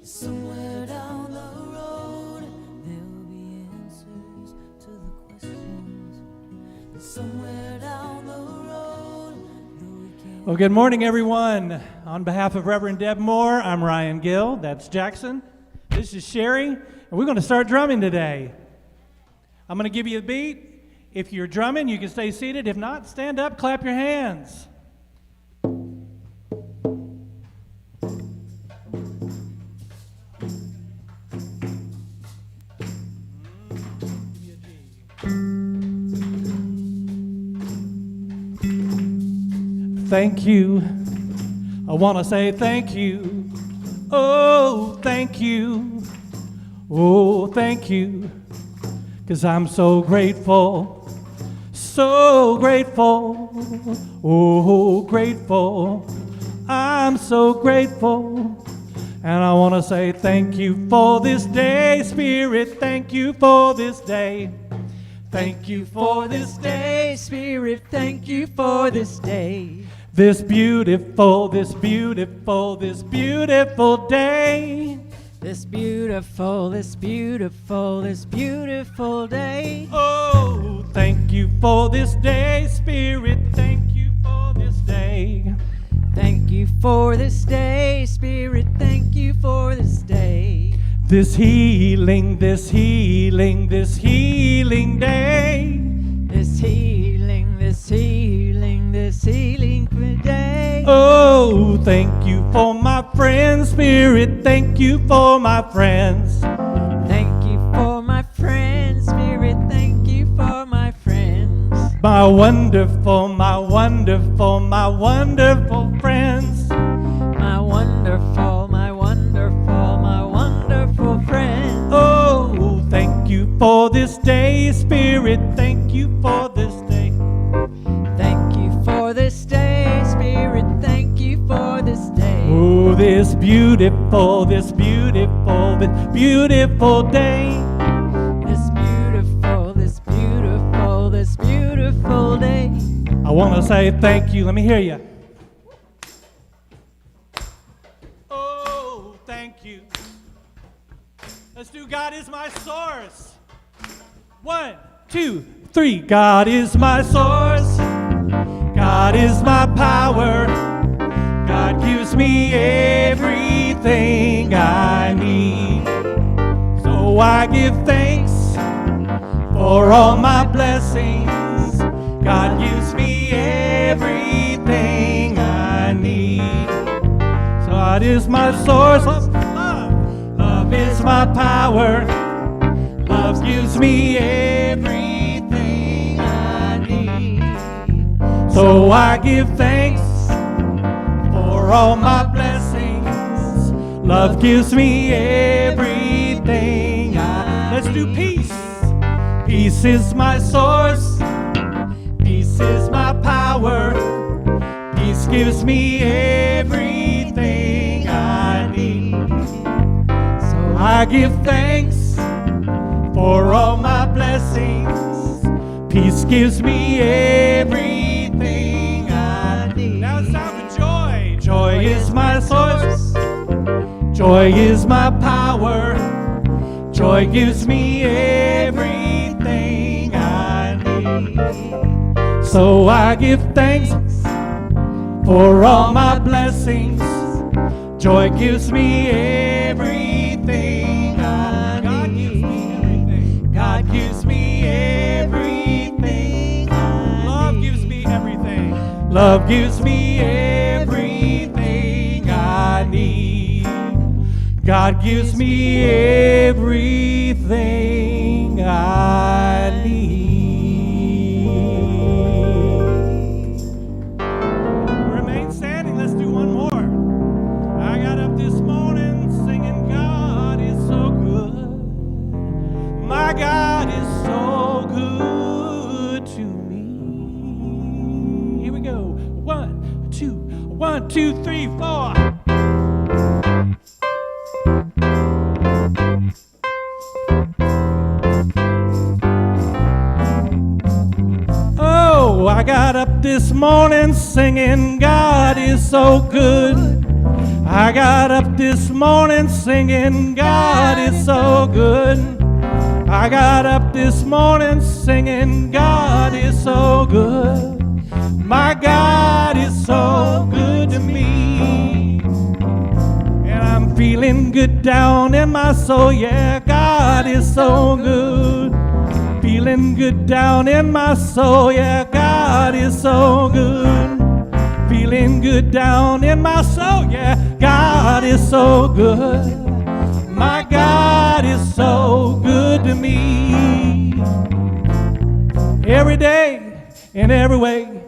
Somewhere down the road, there'll be answers to the questions. Somewhere down the road, though we can't. Well, good morning, everyone. On behalf of Reverend Deb Moore, I'm Ryan Gill. That's Jackson. This is Sherry, and we're going to start drumming today. I'm going to give you a beat. If you're drumming, you can stay seated. If not, stand up, clap your hands. Thank you. I want to say thank you. Oh, thank you. Oh, thank you. 'Cause I'm so grateful. So grateful. Oh, grateful. I'm so grateful. And I want to say thank you for this day, Spirit. Thank you for this day. Thank you for this day, Spirit. Thank you for this day. This beautiful day. This beautiful day. Oh, thank you for this day, Spirit. Thank you for this day. Thank you for this day, Spirit. Thank you for this day. This healing day. This healing day. Oh, thank you for my friends, Spirit. Thank you for my friends. Thank you for my friends, Spirit. Thank you for my friends. My wonderful friends. My wonderful friends. Oh, thank you for this day, Spirit. Thank you for this day. Thank you for this day, Spirit. Thank you for this day. Oh, this beautiful day. This beautiful day. I want to say thank you. Let me hear you. Oh, thank you. Let's do God is my source. 1, 2, 3. God is my source. God is my power. God gives me everything I need. So I give thanks for all my blessings. God gives me everything I need. So God is my source. Love is my power. Love gives me everything I need. So I give thanks for all my blessings. Love gives me everything Let's do peace. Peace is my source. Peace is my power. Peace gives me everything I need. So I give thanks for all my blessings. Peace gives me everything I need. Now it's time for joy. Joy is my source. Joy is my power. Joy gives me everything I need. So I give thanks for all my blessings. Joy gives me everything I need. God gives me everything. Love gives me everything. Love gives me everything I need. God gives me everything I need. Remain standing. Let's do one more. I got up this morning singing, God is so good. My God is so good to me. Here we go. 1, 2, 3, 4. Oh, I got up this morning singing, God is so good. I got up this morning singing, God is so good. I got up this morning singing, God is so good. My God is so good to me. And I'm feeling good down in my soul, yeah, God is so good. Feeling good down in my soul, yeah, God is so good. Feeling good down in my soul, yeah, God is so good. My God is so good to me. Every day, in every way,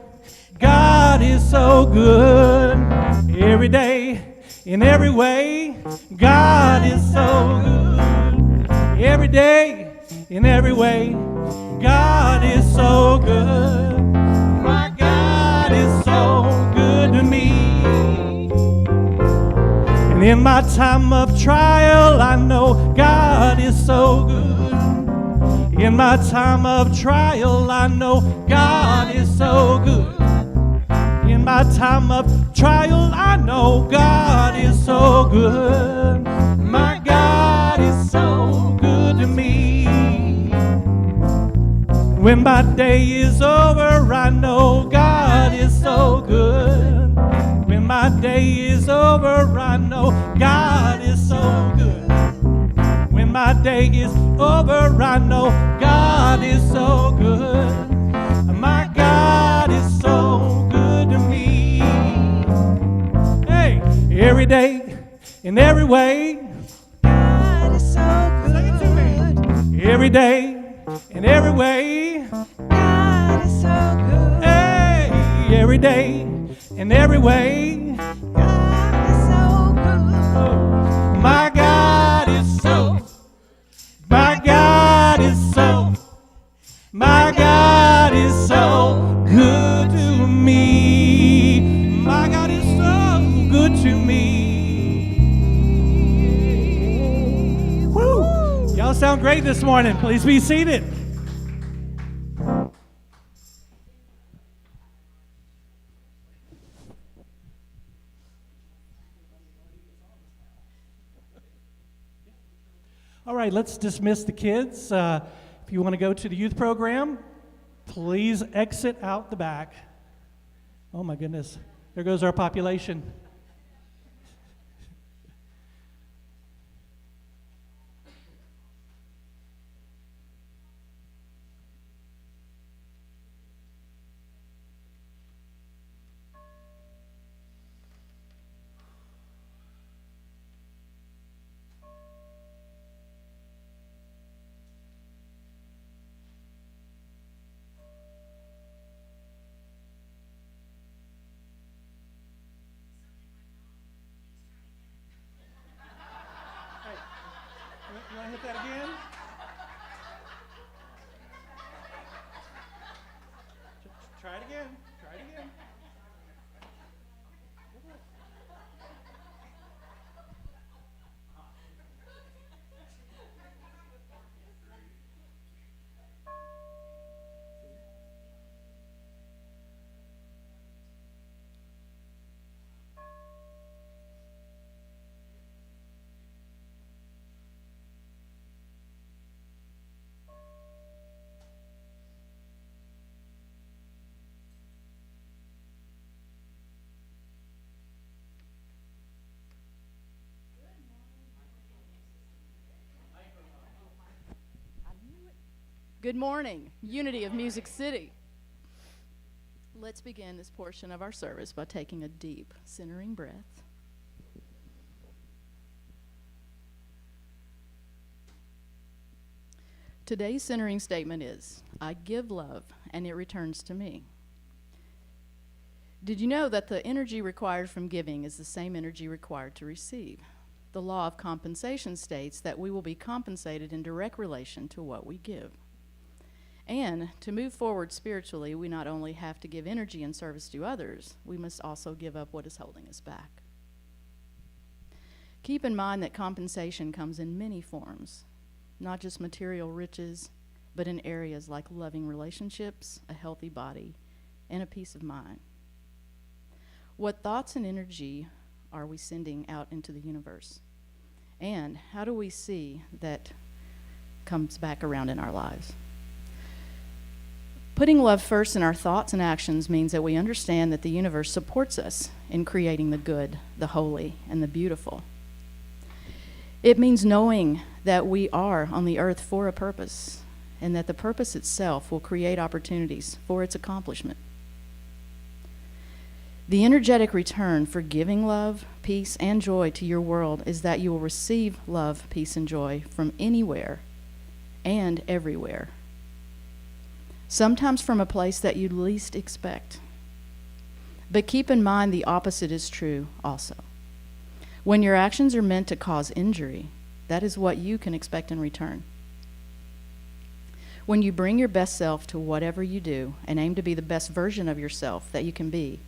God is so good. Every day, in every way, God is so good. Every day, in every way, God is so good. My God is so good to me. And in my time of trial, I know God is so good. In my time of trial, I know God is so good. In my time of trial, I know God is so good. My God is so good to me. When my day is over, I know God is so good. When my day is over, I know God is so good. When my day is over, I know God is so good. My God is so good to me. Hey, every day, in every way, God is so good. sing it to me. Every day, in every way, God is so good. hey, every day, in every way, God is so good. my God is so, my God is so, my God is so good to me. My God is so good to me. Woo! Y'all sound great this morning. Please be seated. All right, let's dismiss the kids. If you want to go to the youth program, please exit out the back. Oh my goodness, there goes our population. You want to hit that again? Try it again. Try it again. Good morning, Unity of Music City. Let's begin this portion of our service by taking a deep, centering breath. Today's centering statement is, I give love and it returns to me. Did you know that the energy required from giving is the same energy required to receive? The law of compensation states that we will be compensated in direct relation to what we give. And to move forward spiritually, we not only have to give energy in service to others, we must also give up what is holding us back. Keep in mind that compensation comes in many forms, not just material riches, but in areas like loving relationships, a healthy body, and a peace of mind. What thoughts and energy are we sending out into the universe? And how do we see that comes back around in our lives? Putting love first in our thoughts and actions means that we understand that the universe supports us in creating the good, the holy, and the beautiful. It means knowing that we are on the earth for a purpose, and that the purpose itself will create opportunities for its accomplishment. The energetic return for giving love, peace, and joy to your world is that you will receive love, peace, and joy from anywhere and everywhere. Sometimes from a place that you least expect. But keep in mind the opposite is true also. When your actions are meant to cause injury, that is what you can expect in return. When you bring your best self to whatever you do and aim to be the best version of yourself that you can be,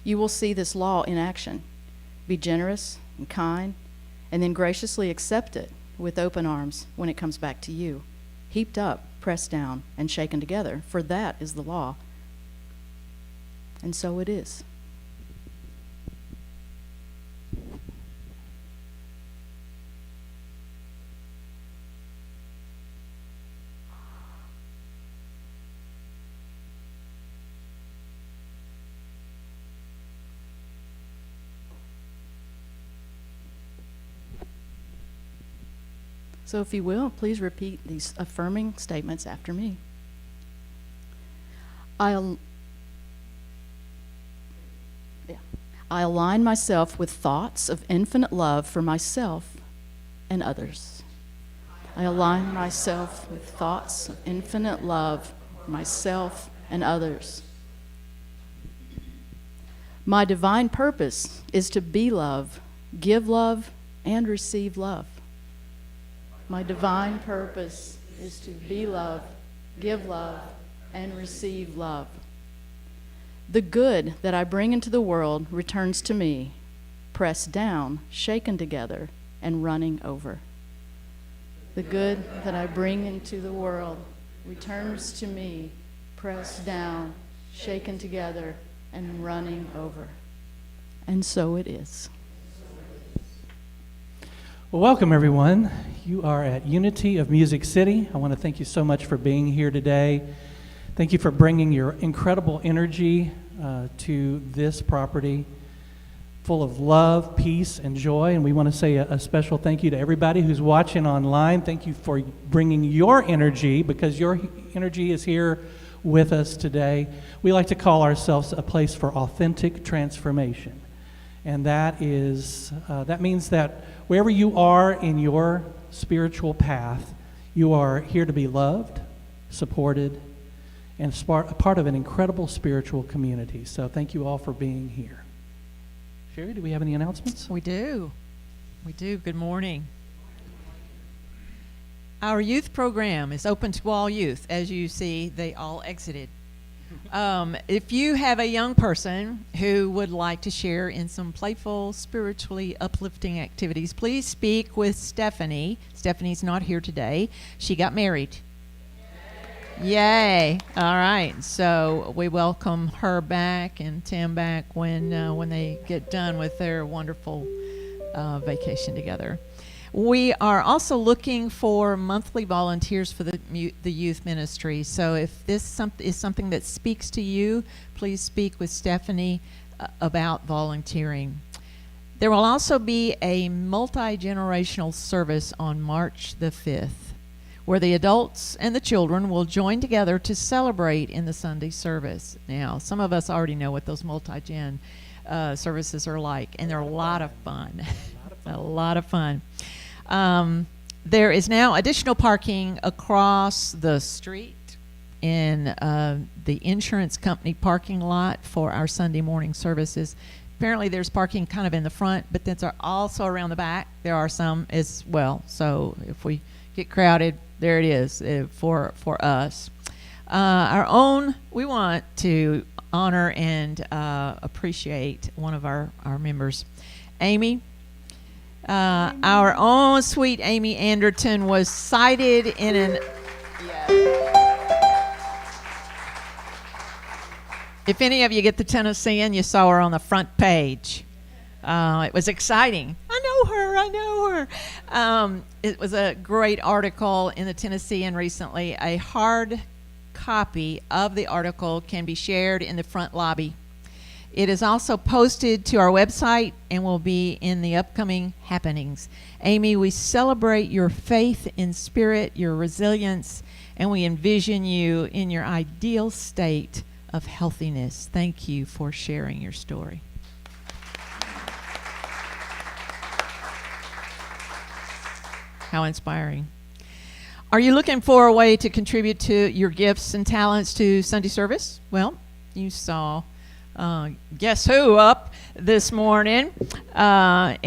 you will see this law in action. Be generous and kind, and then graciously accept it with open arms when it comes back to you, heaped up, pressed down, and shaken together, for that is the law. And so it is. So if you will, please repeat these affirming statements after me. I align myself with thoughts of infinite love for myself and others. I align myself with thoughts of infinite love for myself and others. My divine purpose is to be love, give love, and receive love. My divine purpose is to be love, give love, and receive love. The good that I bring into the world returns to me, pressed down, shaken together, and running over. The good that I bring into the world returns to me, pressed down, shaken together, and running over. And so it is. Well, welcome everyone. You are at Unity of Music City. I want to thank you so much for being here today. Thank you for bringing your incredible energy to this property, full of love, peace, and joy. And we want to say a special thank you to everybody who's watching online. Thank you for bringing your energy, because your energy is here with us today. We like to call ourselves a place for authentic transformation. And that means that wherever you are in your spiritual path, you are here to be loved, supported, and a part of an incredible spiritual community. So thank you all for being here. Sherry, do we have any announcements? We do. Good morning. Our youth program is open to all youth. As you see, they all exited. If you have a young person who would like to share in some playful, spiritually uplifting activities, please speak with Stephanie. Stephanie's not here today. She got married. Yay. All right. So we welcome her back and Tim back when they get done with their wonderful vacation together. We are also looking for monthly volunteers for the youth ministry. So if this is something that speaks to you, please speak with Stephanie about volunteering. There will also be a multi-generational service on March the 5th, where the adults and the children will join together to celebrate in the Sunday service. Now, some of us already know what those multi-gen services are like, and they're a lot of fun. A lot of fun. There is now additional parking across the street in the insurance company parking lot for our Sunday morning services. Apparently there's parking kind of in the front, but then also around the back there are some as well. So if we get crowded, there it is for us. We want to honor and appreciate one of our members, Amy. Our own sweet Amy Anderton was cited in an... If any of you get the Tennessean, you saw her on the front page. It was exciting. I know her. It was a great article in the Tennessean recently. A hard copy of the article can be shared in the front lobby. It is also posted to our website and will be in the upcoming happenings. Amy, we celebrate your faith in spirit, your resilience, and we envision you in your ideal state of healthiness. Thank you for sharing your story. How inspiring. Are you looking for a way to contribute to your gifts and talents to Sunday service? Well, you saw Guess Who up this morning. So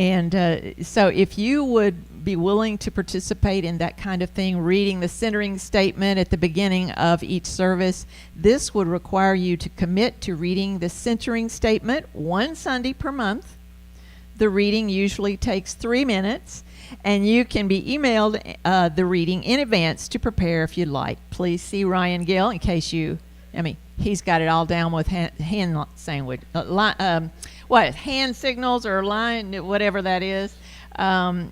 if you would be willing to participate in that kind of thing, reading the centering statement at the beginning of each service, this would require you to commit to reading the centering statement one Sunday per month. The reading usually takes 3 minutes, and you can be emailed the reading in advance to prepare if you'd like. Please see Ryan Gill in case he's got it all down with hand sandwich, hand signals or line, whatever that is.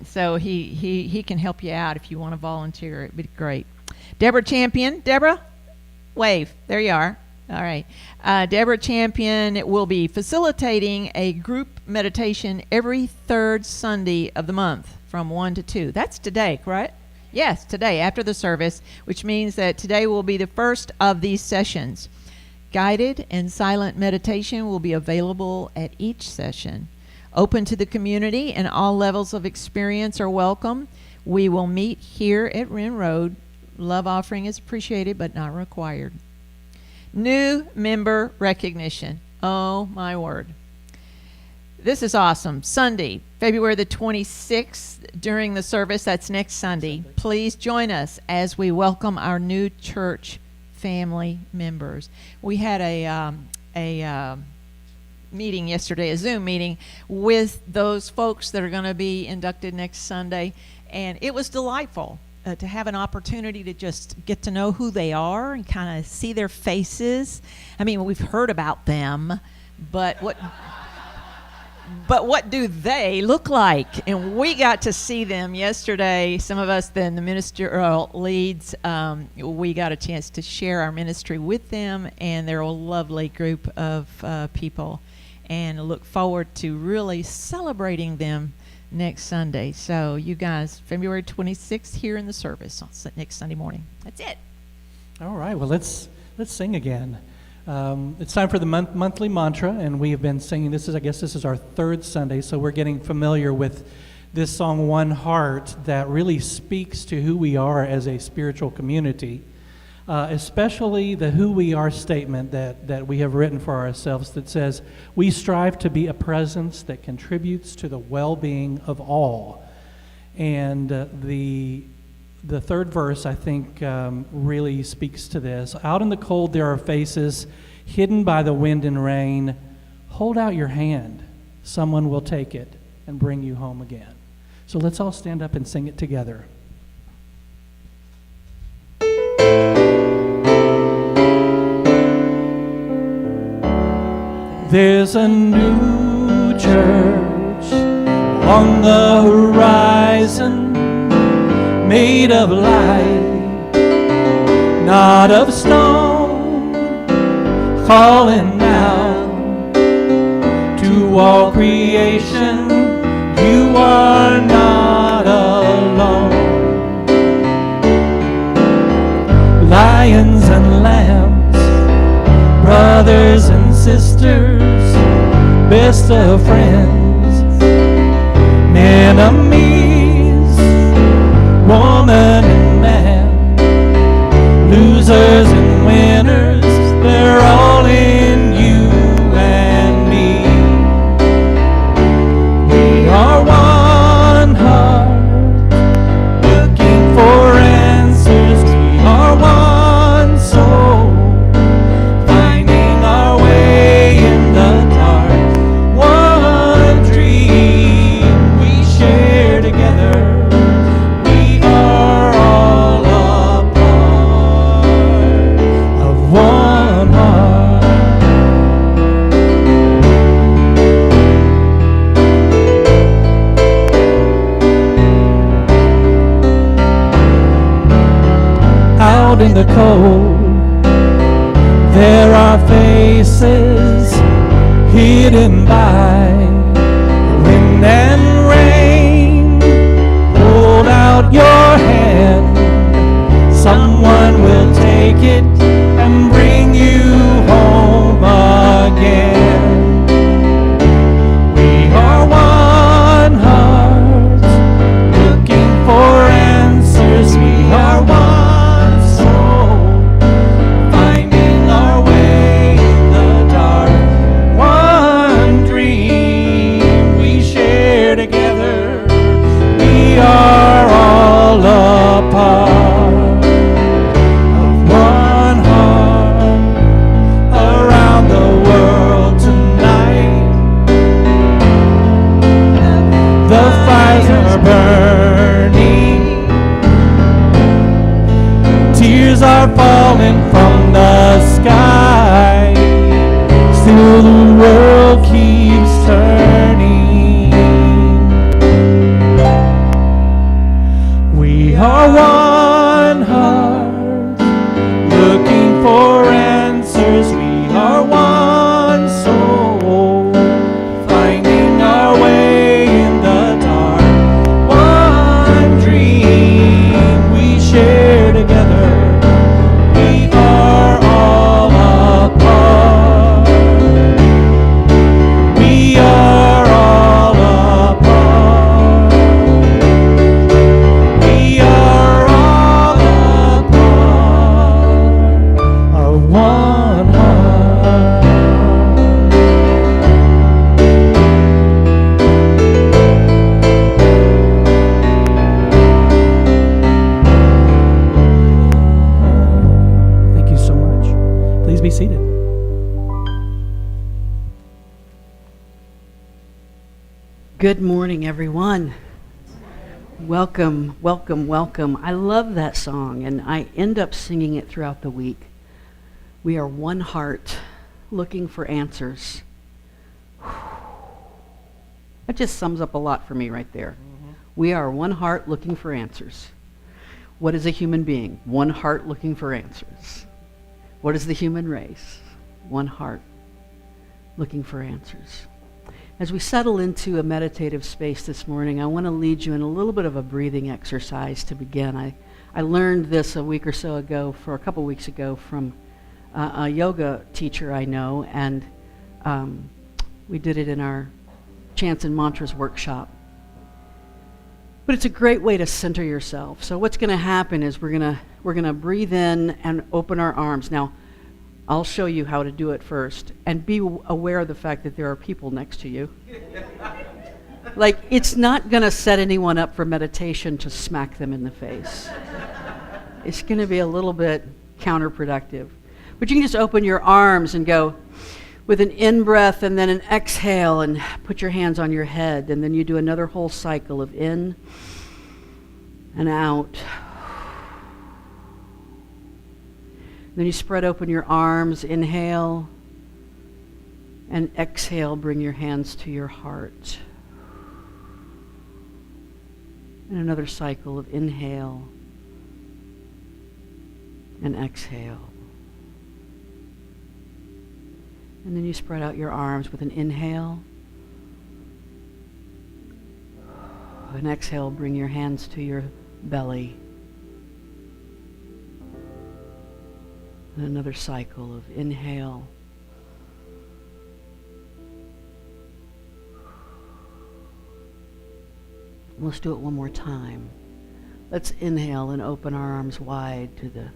So he can help you out if you want to volunteer. It'd be great. Deborah Champion. Deborah, wave. There you are. All right. Deborah Champion will be facilitating a group meditation every third Sunday of the month from 1 to 2. That's today, correct? Yes, today after the service, which means that today will be the first of these sessions. Guided and silent meditation will be available at each session. Open to the community, and all levels of experience are welcome. We will meet here at Wren Road. Love offering is appreciated but not required. New member recognition. Oh, my word. This is awesome. Sunday, February the 26th, during the service, that's next Sunday. Please join us as we welcome our new church family members. We had a meeting yesterday, a Zoom meeting, with those folks that are going to be inducted next Sunday, and it was delightful to have an opportunity to just get to know who they are and kind of see their faces. I mean, we've heard about them, but what do they look like? And we got to see them yesterday. Some of us, then the ministerial leads, we got a chance to share our ministry with them, and they're a lovely group of people, and look forward to really celebrating them next Sunday. So you guys, February 26th here in the service on next Sunday morning. That's it. All right. Well, let's sing again. It's time for the monthly mantra, and we have been singing. This is our third Sunday, so we're getting familiar with this song, One Heart, that really speaks to who we are as a spiritual community, especially the who we are statement that we have written for ourselves that says, we strive to be a presence that contributes to the well-being of all. And the third verse, I think, really speaks to this. Out in the cold there are faces hidden by the wind and rain. Hold out your hand. Someone will take it and bring you home again. So let's all stand up and sing it together. There's a new church on the horizon, made of light, not of stone, calling out to all creation, you are not alone. Lions and lambs, brothers and sisters, best of friends, enemies, woman and man, losers and winners, they're all in you and me. We are one heart, looking for answers. We are one soul, finding our way in the dark. One out in the cold. There are faces hidden by wind and rain. Hold out your hand, someone will take it and bring you home again. We are one heart, looking for answers. We are one soul, finding our way in the dark. One dream we share together. We are all a part of one heart around the world tonight. The fires are burning, tears are falling from the sky. Still the world keeps turning. We are one heart, looking for answers. We are one soul, finding our way in the dark. One dream we share together. We are all a part. We are all a part. We are all a part of one heart. Thank you so much. Please be seated. Good morning, everyone. Welcome, welcome, welcome. I love that song, and I end up singing it throughout the week. We are one heart looking for answers. That just sums up a lot for me right there. We are one heart looking for answers. What is a human being? One heart looking for answers. What is the human race? One heart looking for answers. As we settle into a meditative space this morning, I want to lead you in a little bit of a breathing exercise to begin. I learned this a couple weeks ago from a yoga teacher I know, and we did it in our Chants and Mantras workshop. But it's a great way to center yourself. So what's going to happen is we're going to breathe in and open our arms. Now, I'll show you how to do it first, and be aware of the fact that there are people next to you. Like, it's not going to set anyone up for meditation to smack them in the face. It's going to be a little bit counterproductive. But you can just open your arms and go with an in-breath and then an exhale, and put your hands on your head, and then you do another whole cycle of in and out. Then you spread open your arms, inhale, and exhale, bring your hands to your heart. And another cycle of inhale and exhale. And then you spread out your arms with an inhale. An exhale, bring your hands to your belly. And another cycle of inhale. Let's do it one more time. Let's inhale and open our arms wide to the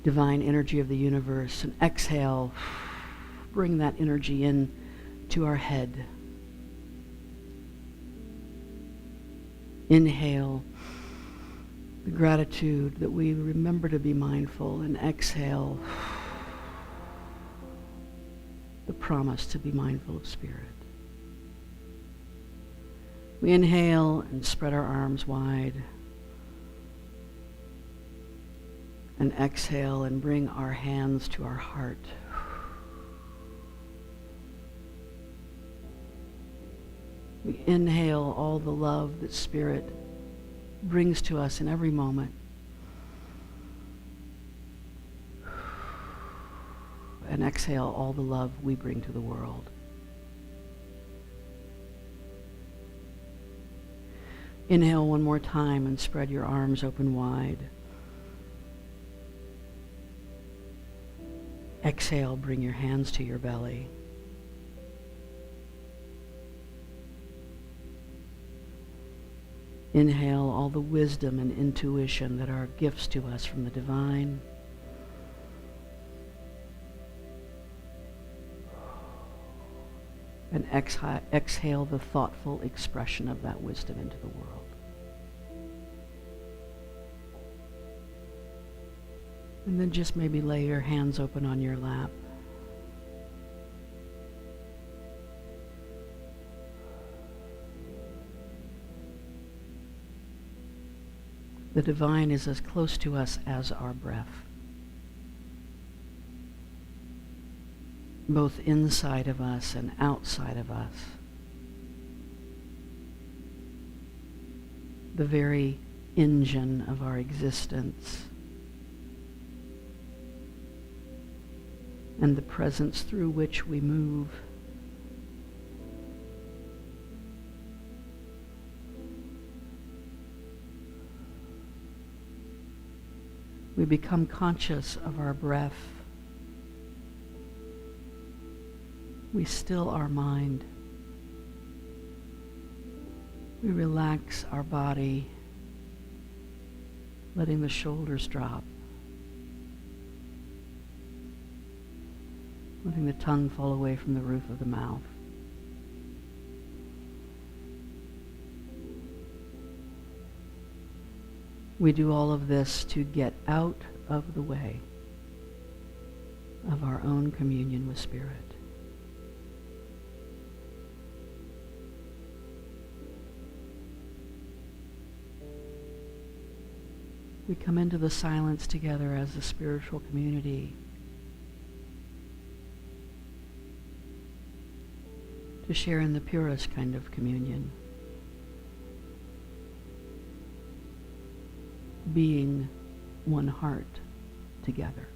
divine energy of the universe. And exhale, bring that energy in to our head. Inhale the gratitude that we remember to be mindful, and exhale the promise to be mindful of spirit. We inhale and spread our arms wide, and exhale and bring our hands to our heart. We inhale all the love that Spirit brings to us in every moment. and exhale all the love we bring to the world. Inhale one more time and spread your arms open wide. Exhale, bring your hands to your belly. Inhale all the wisdom and intuition that are gifts to us from the divine. And exhale the thoughtful expression of that wisdom into the world. And then just maybe lay your hands open on your lap. The divine is as close to us as our breath, both inside of us and outside of us. The very engine of our existence and the presence through which we move. We become conscious of our breath. We still our mind. We relax our body, letting the shoulders drop, letting the tongue fall away from the roof of the mouth. We do all of this to get out of the way of our own communion with Spirit. We come into the silence together as a spiritual community to share in the purest kind of communion, being one heart together.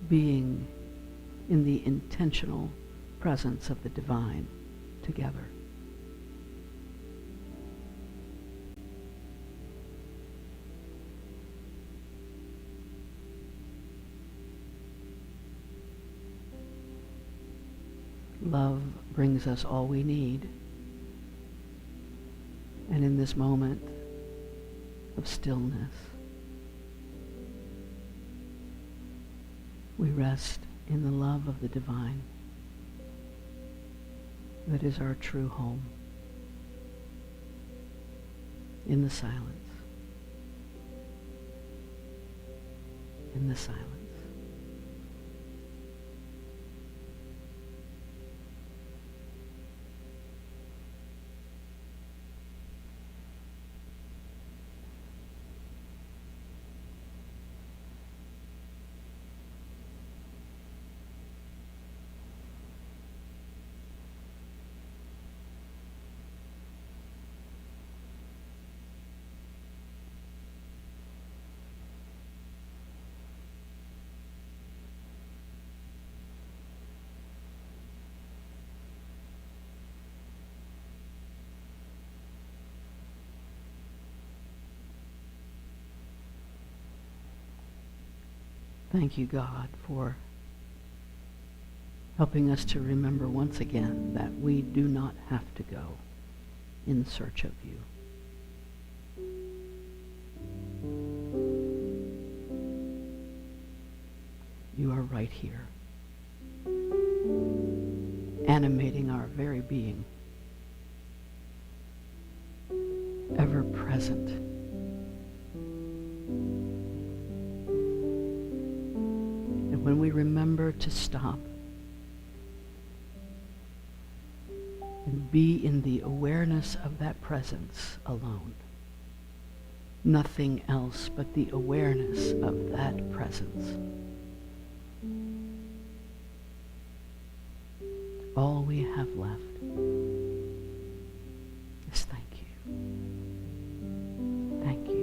Being in the intentional presence of the divine together. Love brings us all we need. And in this moment of stillness, we rest in the love of the divine that is our true home. In the silence. In the silence. Thank you, God, for helping us to remember once again that we do not have to go in search of you. You are right here, animating our very being, ever present. When we remember to stop and be in the awareness of that presence alone, nothing else but the awareness of that presence, all we have left is thank you. Thank you.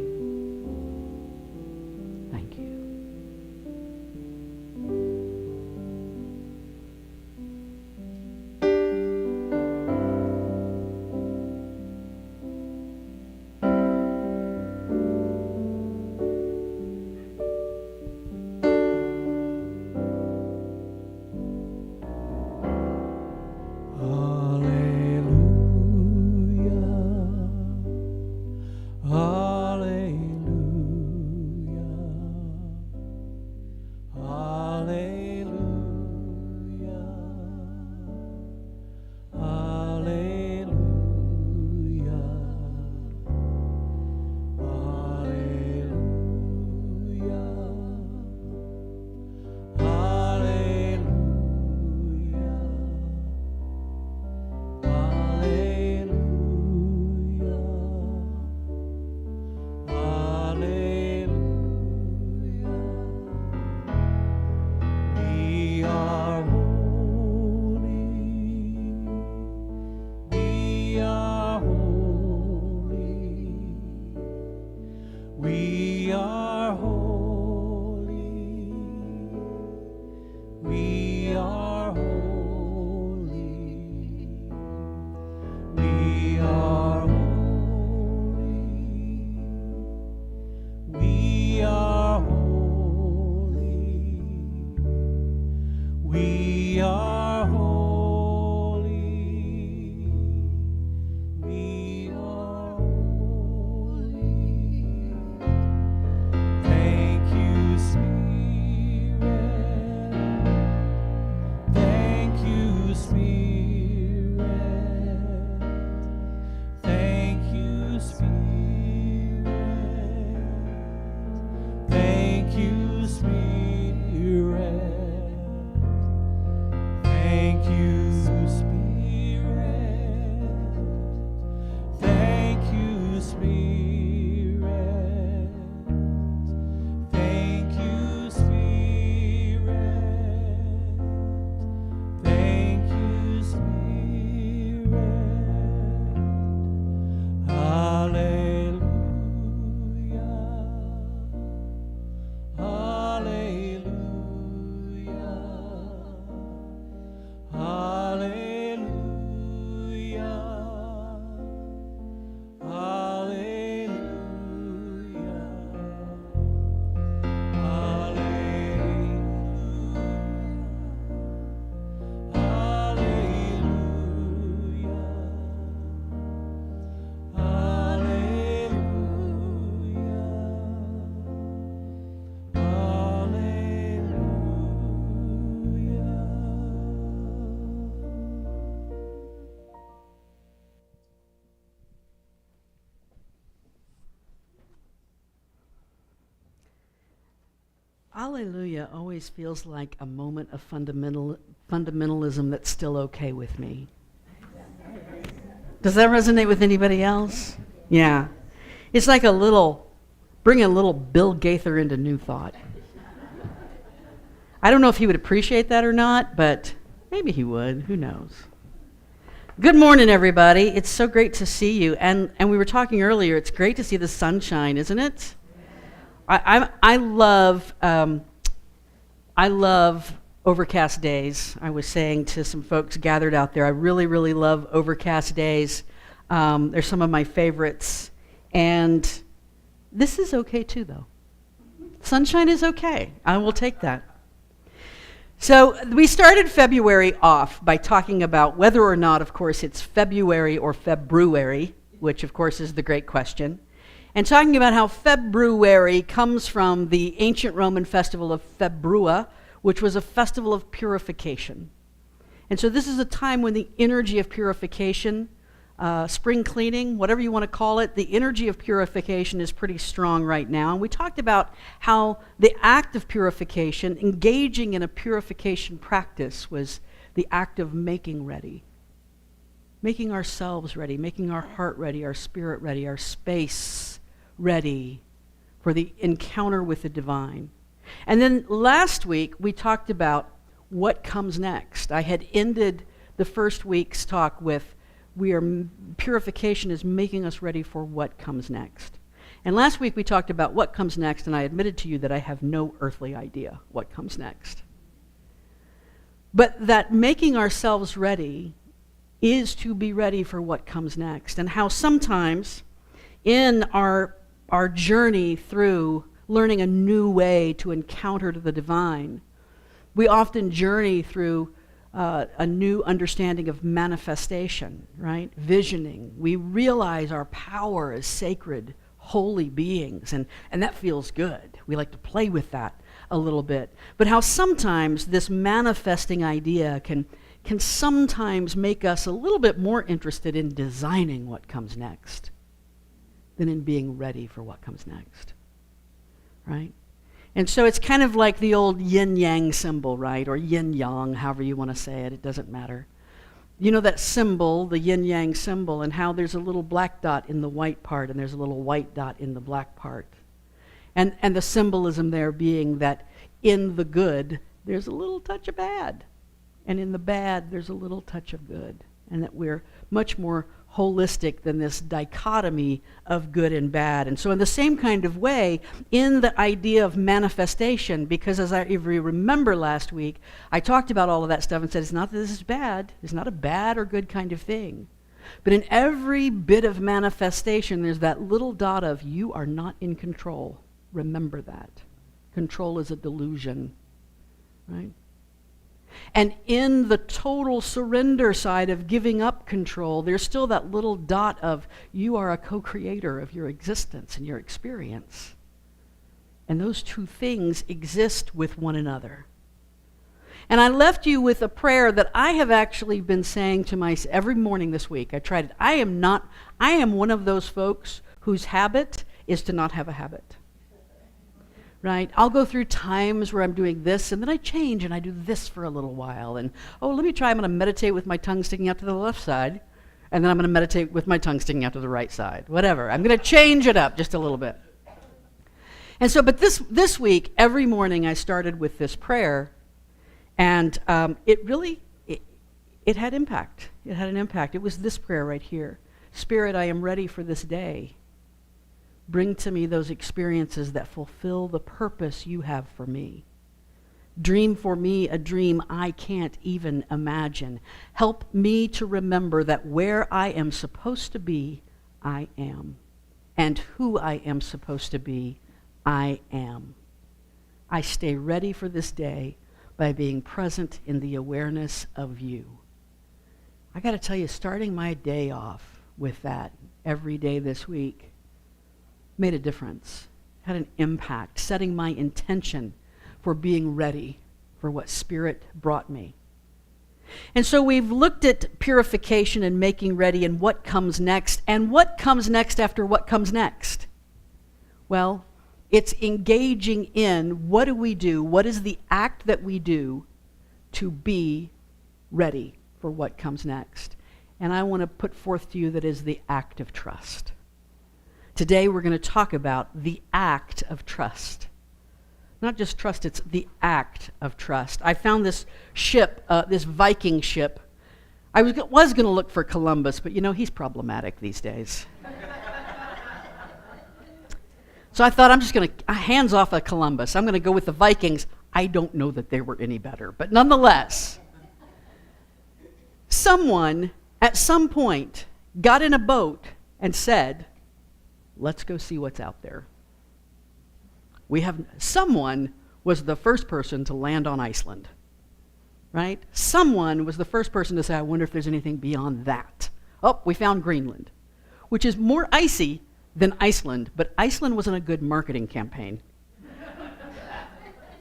Alleluia always feels like a moment of fundamentalism that's still okay with me. Does that resonate with anybody else? Yeah. It's like bring a little Bill Gaither into New Thought. I don't know if he would appreciate that or not, but maybe he would. Who knows? Good morning, everybody. It's so great to see you. And we were talking earlier, it's great to see the sunshine, isn't it? I love overcast days. I was saying to some folks gathered out there, I really, really love overcast days. They're some of my favorites. And this is okay too, though. Sunshine is okay. I will take that. So we started February off by talking about whether or not, of course, it's February or February, which, of course, is the great question. And talking about how February comes from the ancient Roman festival of Februa, which was a festival of purification. And so this is a time when the energy of purification, spring cleaning, whatever you want to call it, the energy of purification is pretty strong right now. And we talked about how the act of purification, engaging in a purification practice, was the act of making ready. Making ourselves ready, making our heart ready, our spirit ready, our space ready for the encounter with the divine. And then last week, we talked about what comes next. I had ended the first week's talk with purification is making us ready for what comes next. And last week we talked about what comes next, and I admitted to you that I have no earthly idea what comes next. But that making ourselves ready is to be ready for what comes next, and how sometimes in our journey through learning a new way to encounter the divine, we often journey through a new understanding of manifestation, right? Visioning. We realize our power as sacred, holy beings, and that feels good. We like to play with that a little bit. But how sometimes this manifesting idea can sometimes make us a little bit more interested in designing what comes next than in being ready for what comes next, right? And so it's kind of like the old yin-yang symbol, right? Or yin-yang, however you want to say it. It doesn't matter. You know that symbol, the yin-yang symbol, and how there's a little black dot in the white part and there's a little white dot in the black part. And the symbolism there being that in the good, there's a little touch of bad. And in the bad, there's a little touch of good. And that we're much more holistic than this dichotomy of good and bad. And so in the same kind of way, in the idea of manifestation, because if you remember last week, I talked about all of that stuff and said, it's not that this is bad. It's not a bad or good kind of thing. But in every bit of manifestation, there's that little dot of, you are not in control. Remember that. Control is a delusion, right? And in the total surrender side of giving up control, there's still that little dot of, you are a co-creator of your existence and your experience. And those two things exist with one another. And I left you with a prayer that I have actually been saying to myself every morning this week. I tried it. I am one of those folks whose habit is to not have a habit. Right? I'll go through times where I'm doing this, and then I change, and I do this for a little while. And, let me try. I'm going to meditate with my tongue sticking out to the left side, and then I'm going to meditate with my tongue sticking out to the right side. Whatever. I'm going to change it up just a little bit. And so, but this week, every morning I started with this prayer, and it had impact. It had an impact. It was this prayer right here. Spirit, I am ready for this day. Bring to me those experiences that fulfill the purpose you have for me. Dream for me a dream I can't even imagine. Help me to remember that where I am supposed to be, I am. And who I am supposed to be, I am. I stay ready for this day by being present in the awareness of you. I got to tell you, starting my day off with that every day this week made a difference, had an impact, setting my intention for being ready for what Spirit brought me. And so we've looked at purification and making ready and what comes next, and what comes next after what comes next. Well, It's engaging in what do we do, what is the act that we do to be ready for what comes next. And I want to put forth to you that is the act of trust. Today we're going to talk about the act of trust. Not just trust, it's the act of trust. I found this ship, this Viking ship. I was going to look for Columbus, but he's problematic these days. So I thought I'm just going to, hands off of Columbus. I'm going to go with the Vikings. I don't know that they were any better, but nonetheless, someone at some point got in a boat and said, let's go see what's out there. Someone was the first person to land on Iceland, right? Someone was the first person to say, I wonder if there's anything beyond that. Oh, we found Greenland, which is more icy than Iceland, but Iceland wasn't a good marketing campaign.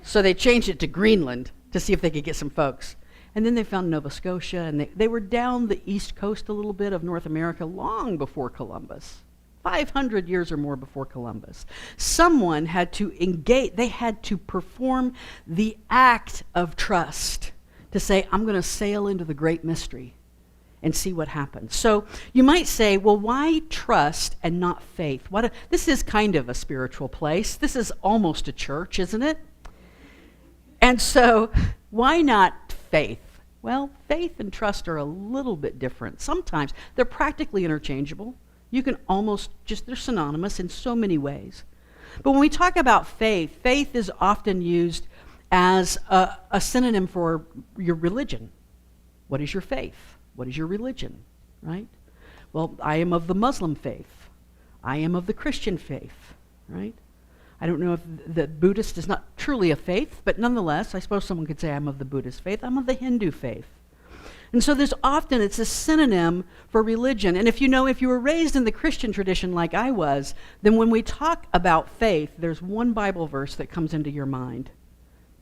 So they changed it to Greenland to see if they could get some folks. And then they found Nova Scotia, and they were down the east coast a little bit of North America long before Columbus. 500 years or more before Columbus. Someone had to engage, they had to perform the act of trust to say, I'm going to sail into the great mystery and see what happens. So you might say, well, why trust and not faith? This is kind of a spiritual place. This is almost a church, isn't it? And so why not faith? Well, faith and trust are a little bit different. Sometimes they're practically interchangeable. You can almost they're synonymous in so many ways. But when we talk about faith, faith is often used as a synonym for your religion. What is your faith? What is your religion, right? Well, I am of the Muslim faith. I am of the Christian faith, right? I don't know if the Buddhist is not truly a faith, but nonetheless, I suppose someone could say I'm of the Buddhist faith. I'm of the Hindu faith. And so it's a synonym for religion. And if you were raised in the Christian tradition like I was, then when we talk about faith, there's one Bible verse that comes into your mind.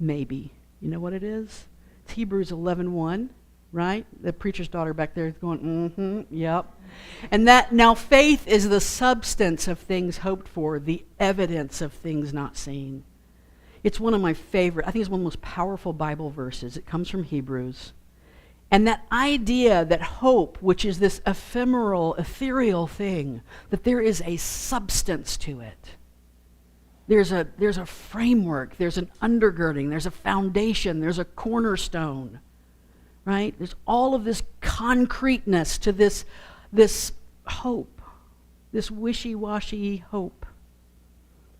Maybe. You know what it is? It's Hebrews 11:1, right? The preacher's daughter back there is going, yep. And now faith is the substance of things hoped for, the evidence of things not seen. It's one of my favorite, I think it's one of the most powerful Bible verses. It comes from Hebrews. And that idea that hope, which is this ephemeral, ethereal thing, that there is a substance to it. There's a framework, there's an undergirding, there's a foundation, there's a cornerstone, right? There's all of this concreteness to this hope, this wishy-washy hope,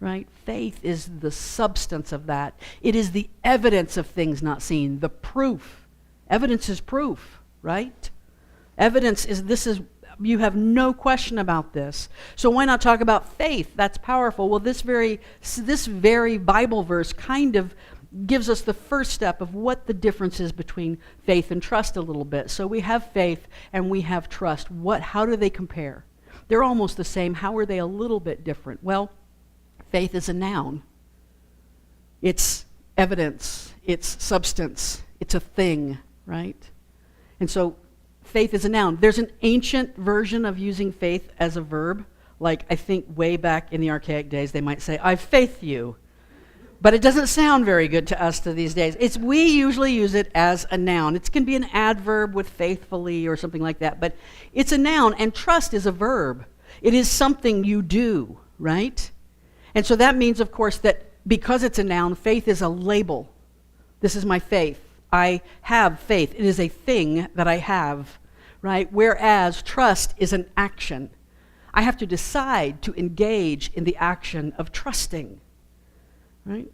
right? Faith is the substance of that. It is the evidence of things not seen, the proof. Evidence is proof, right? Evidence is, you have no question about this. So why not talk about faith? That's powerful. Well, this very Bible verse kind of gives us the first step of what the difference is between faith and trust a little bit. So we have faith and we have trust. How do they compare? They're almost the same. How are they a little bit different? Well, faith is a noun. It's evidence. It's substance. It's a thing. Right? And so faith is a noun. There's an ancient version of using faith as a verb. Like I think way back in the archaic days they might say, I faith you. But it doesn't sound very good to us these days. We usually use it as a noun. It can be an adverb with faithfully or something like that. But it's a noun, and trust is a verb. It is something you do, right? And so that means, of course, that because it's a noun, faith is a label. This is my faith. I have faith. It is a thing that I have, right? Whereas trust is an action. I have to decide to engage in the action of trusting, right?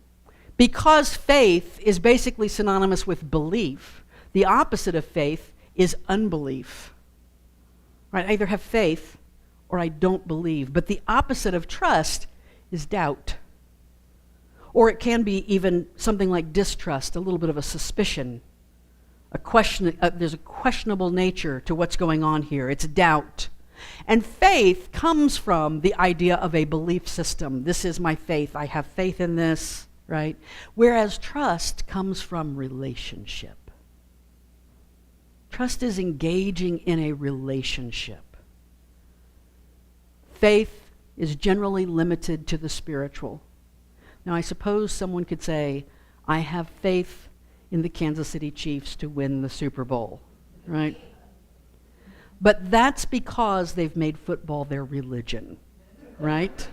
Because faith is basically synonymous with belief, the opposite of faith is unbelief, right? I either have faith or I don't believe. But the opposite of trust is doubt. Or it can be even something like distrust, a little bit of a suspicion, a question. There's a questionable nature to what's going on here. It's doubt. And faith comes from the idea of a belief system. This is my faith. I have faith in this, right? Whereas trust comes from relationship. Trust is engaging in a relationship. Faith is generally limited to the spiritual. Now, I suppose someone could say, I have faith in the Kansas City Chiefs to win the Super Bowl, right? But that's because they've made football their religion, right?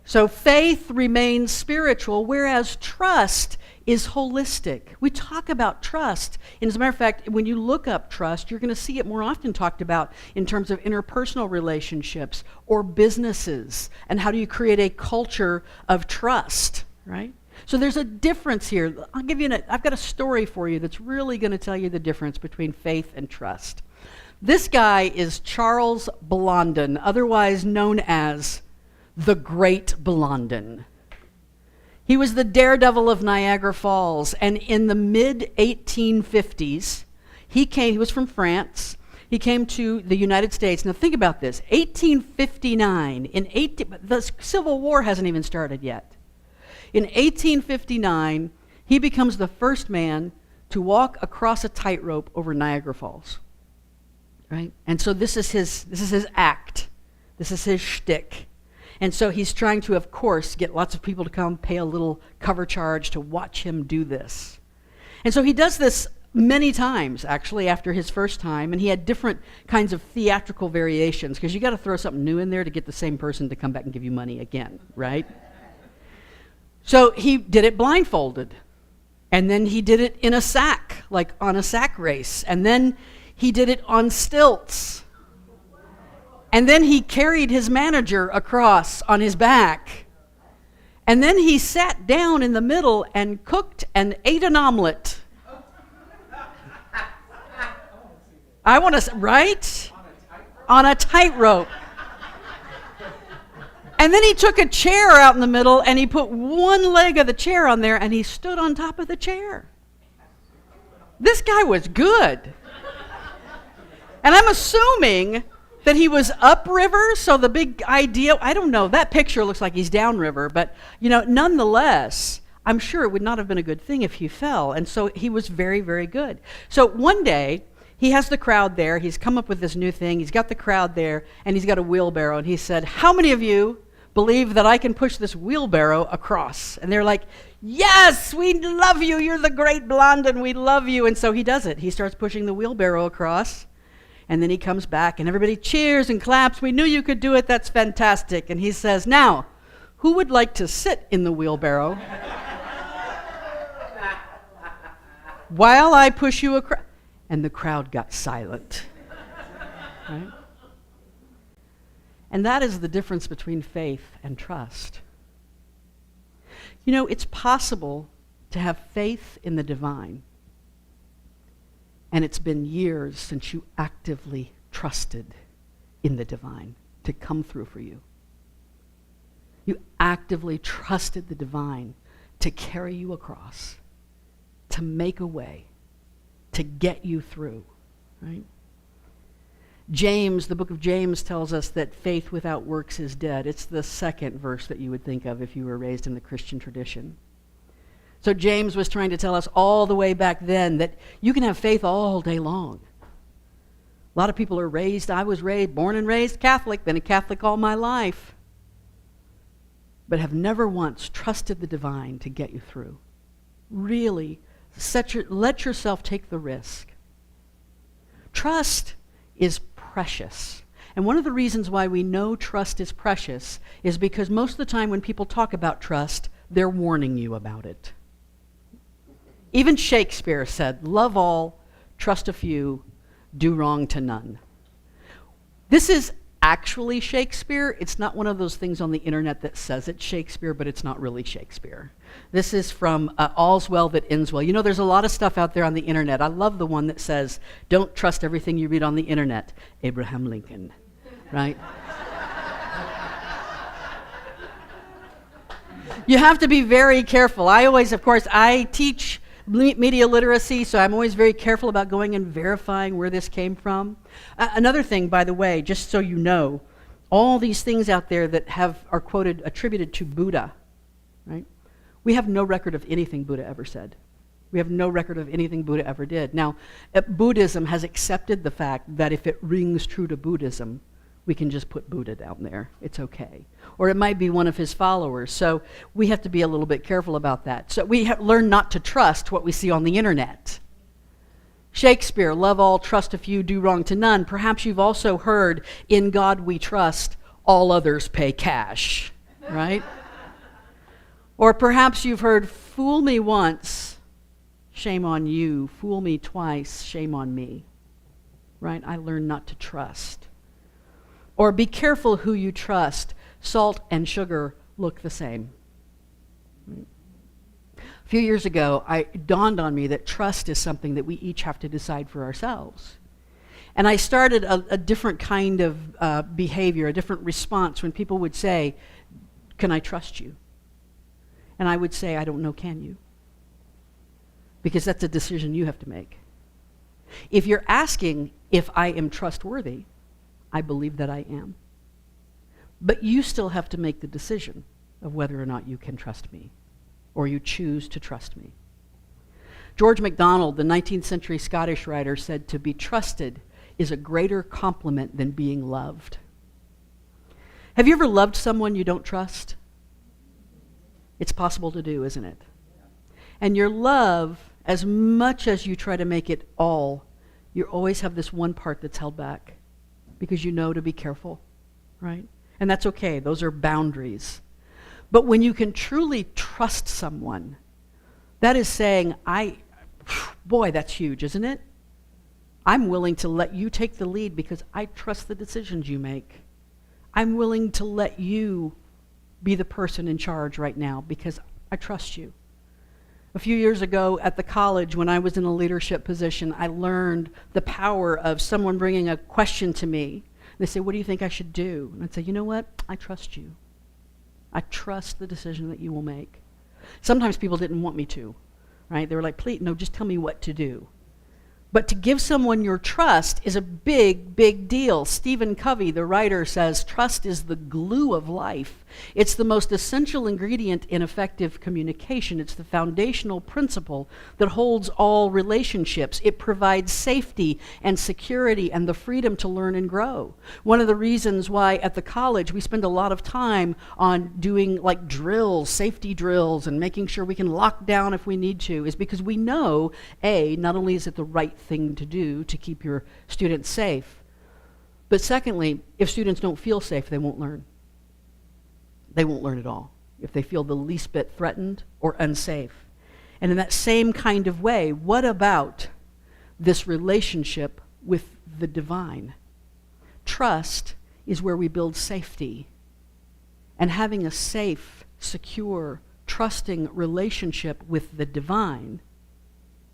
So faith remains spiritual, whereas trust is holistic. We talk about trust. And as a matter of fact, when you look up trust, you're going to see it more often talked about in terms of interpersonal relationships or businesses. And how do you create a culture of trust, right? So there's a difference here. I've got a story for you that's really going to tell you the difference between faith and trust. This guy is Charles Blondin, otherwise known as the Great Blondin. He was the daredevil of Niagara Falls, and in the mid-1850s, he was from France. He came to the United States. Now think about this, 1859, the Civil War hasn't even started yet. In 1859, he becomes the first man to walk across a tightrope over Niagara Falls, right? And so this is his act. This is his shtick. And so he's trying to, of course, get lots of people to come pay a little cover charge to watch him do this. And so he does this many times, actually, after his first time, and he had different kinds of theatrical variations, because you got to throw something new in there to get the same person to come back and give you money again, right? So he did it blindfolded, and then he did it in a sack, like on a sack race, and then he did it on stilts. And then he carried his manager across on his back. And then he sat down in the middle and cooked and ate an omelet. I want to, right? On a tightrope. And then he took a chair out in the middle and he put one leg of the chair on there and he stood on top of the chair. This guy was good. And I'm assuming that he was upriver, so the big idea, I don't know, that picture looks like he's downriver, but nonetheless, I'm sure it would not have been a good thing if he fell, and so he was very, very good. So one day, he has the crowd there, he's come up with this new thing, he's got the crowd there, and he's got a wheelbarrow, and he said, how many of you believe that I can push this wheelbarrow across? And they're like, yes, we love you, you're the Great Blondin, we love you, and so he does it. He starts pushing the wheelbarrow across, and then he comes back and everybody cheers and claps. We knew you could do it. That's fantastic. And he says, now, who would like to sit in the wheelbarrow while I push you across? And the crowd got silent. Right? And that is the difference between faith and trust. It's possible to have faith in the divine, and it's been years since you actively trusted in the divine to come through for you. You actively trusted the divine to carry you across, to make a way, to get you through, right? James, the book of James tells us that faith without works is dead. It's the second verse that you would think of if you were raised in the Christian tradition. So James was trying to tell us all the way back then that you can have faith all day long. A lot of people are I was born and raised Catholic, been a Catholic all my life, but have never once trusted the divine to get you through. Really, let yourself take the risk. Trust is precious. And one of the reasons why we know trust is precious is because most of the time when people talk about trust, they're warning you about it. Even Shakespeare said, love all, trust a few, do wrong to none. This is actually Shakespeare. It's not one of those things on the internet that says it's Shakespeare, but it's not really Shakespeare. This is from All's Well That Ends Well. There's a lot of stuff out there on the internet. I love the one that says, don't trust everything you read on the internet. Abraham Lincoln, right? You have to be very careful. I teach media literacy, so I'm always very careful about going and verifying where this came from. Another thing, by the way, just so you know, all these things out there that are attributed to Buddha, right? We have no record of anything Buddha ever said. We have no record of anything Buddha ever did. Now, Buddhism has accepted the fact that if it rings true to Buddhism, we can just put Buddha down there. It's okay. Or it might be one of his followers. So we have to be a little bit careful about that. So we learn not to trust what we see on the internet. Shakespeare, love all, trust a few, do wrong to none. Perhaps you've also heard, in God we trust, all others pay cash, right? Or perhaps you've heard, fool me once, shame on you. Fool me twice, shame on me. Right? I learned not to trust. Or be careful who you trust. Salt and sugar look the same. A few years ago, it dawned on me that trust is something that we each have to decide for ourselves. And I started a different kind of behavior, a different response when people would say, can I trust you? And I would say, I don't know, can you? Because that's a decision you have to make. If you're asking if I am trustworthy, I believe that I am. But you still have to make the decision of whether or not you can trust me, or you choose to trust me. George MacDonald, the 19th century Scottish writer, said to be trusted is a greater compliment than being loved. Have you ever loved someone you don't trust? It's possible to do, isn't it? And your love, as much as you try to make it all, you always have this one part that's held back because you know to be careful, right? And that's okay. Those are boundaries. But when you can truly trust someone, that is saying, boy, that's huge, isn't it? I'm willing to let you take the lead because I trust the decisions you make. I'm willing to let you be the person in charge right now because I trust you. A few years ago at the college, when I was in a leadership position, I learned the power of someone bringing a question to me. They say, what do you think I should do? And I'd say, you know what? I trust you. I trust the decision that you will make. Sometimes people didn't want me to, right? They were like, please, no, just tell me what to do. But to give someone your trust is a big, big deal. Stephen Covey, the writer, says trust is the glue of life. It's the most essential ingredient in effective communication. It's the foundational principle that holds all relationships. It provides safety and security and the freedom to learn and grow. One of the reasons why at the college we spend a lot of time on doing like drills, safety drills, and making sure we can lock down if we need to is because we know, A, not only is it the right thing to do to keep your students safe, but secondly, if students don't feel safe, they won't learn. They won't learn at all if they feel the least bit threatened or unsafe. And in that same kind of way, what about this relationship with the divine? Trust is where we build safety. And having a safe, secure, trusting relationship with the divine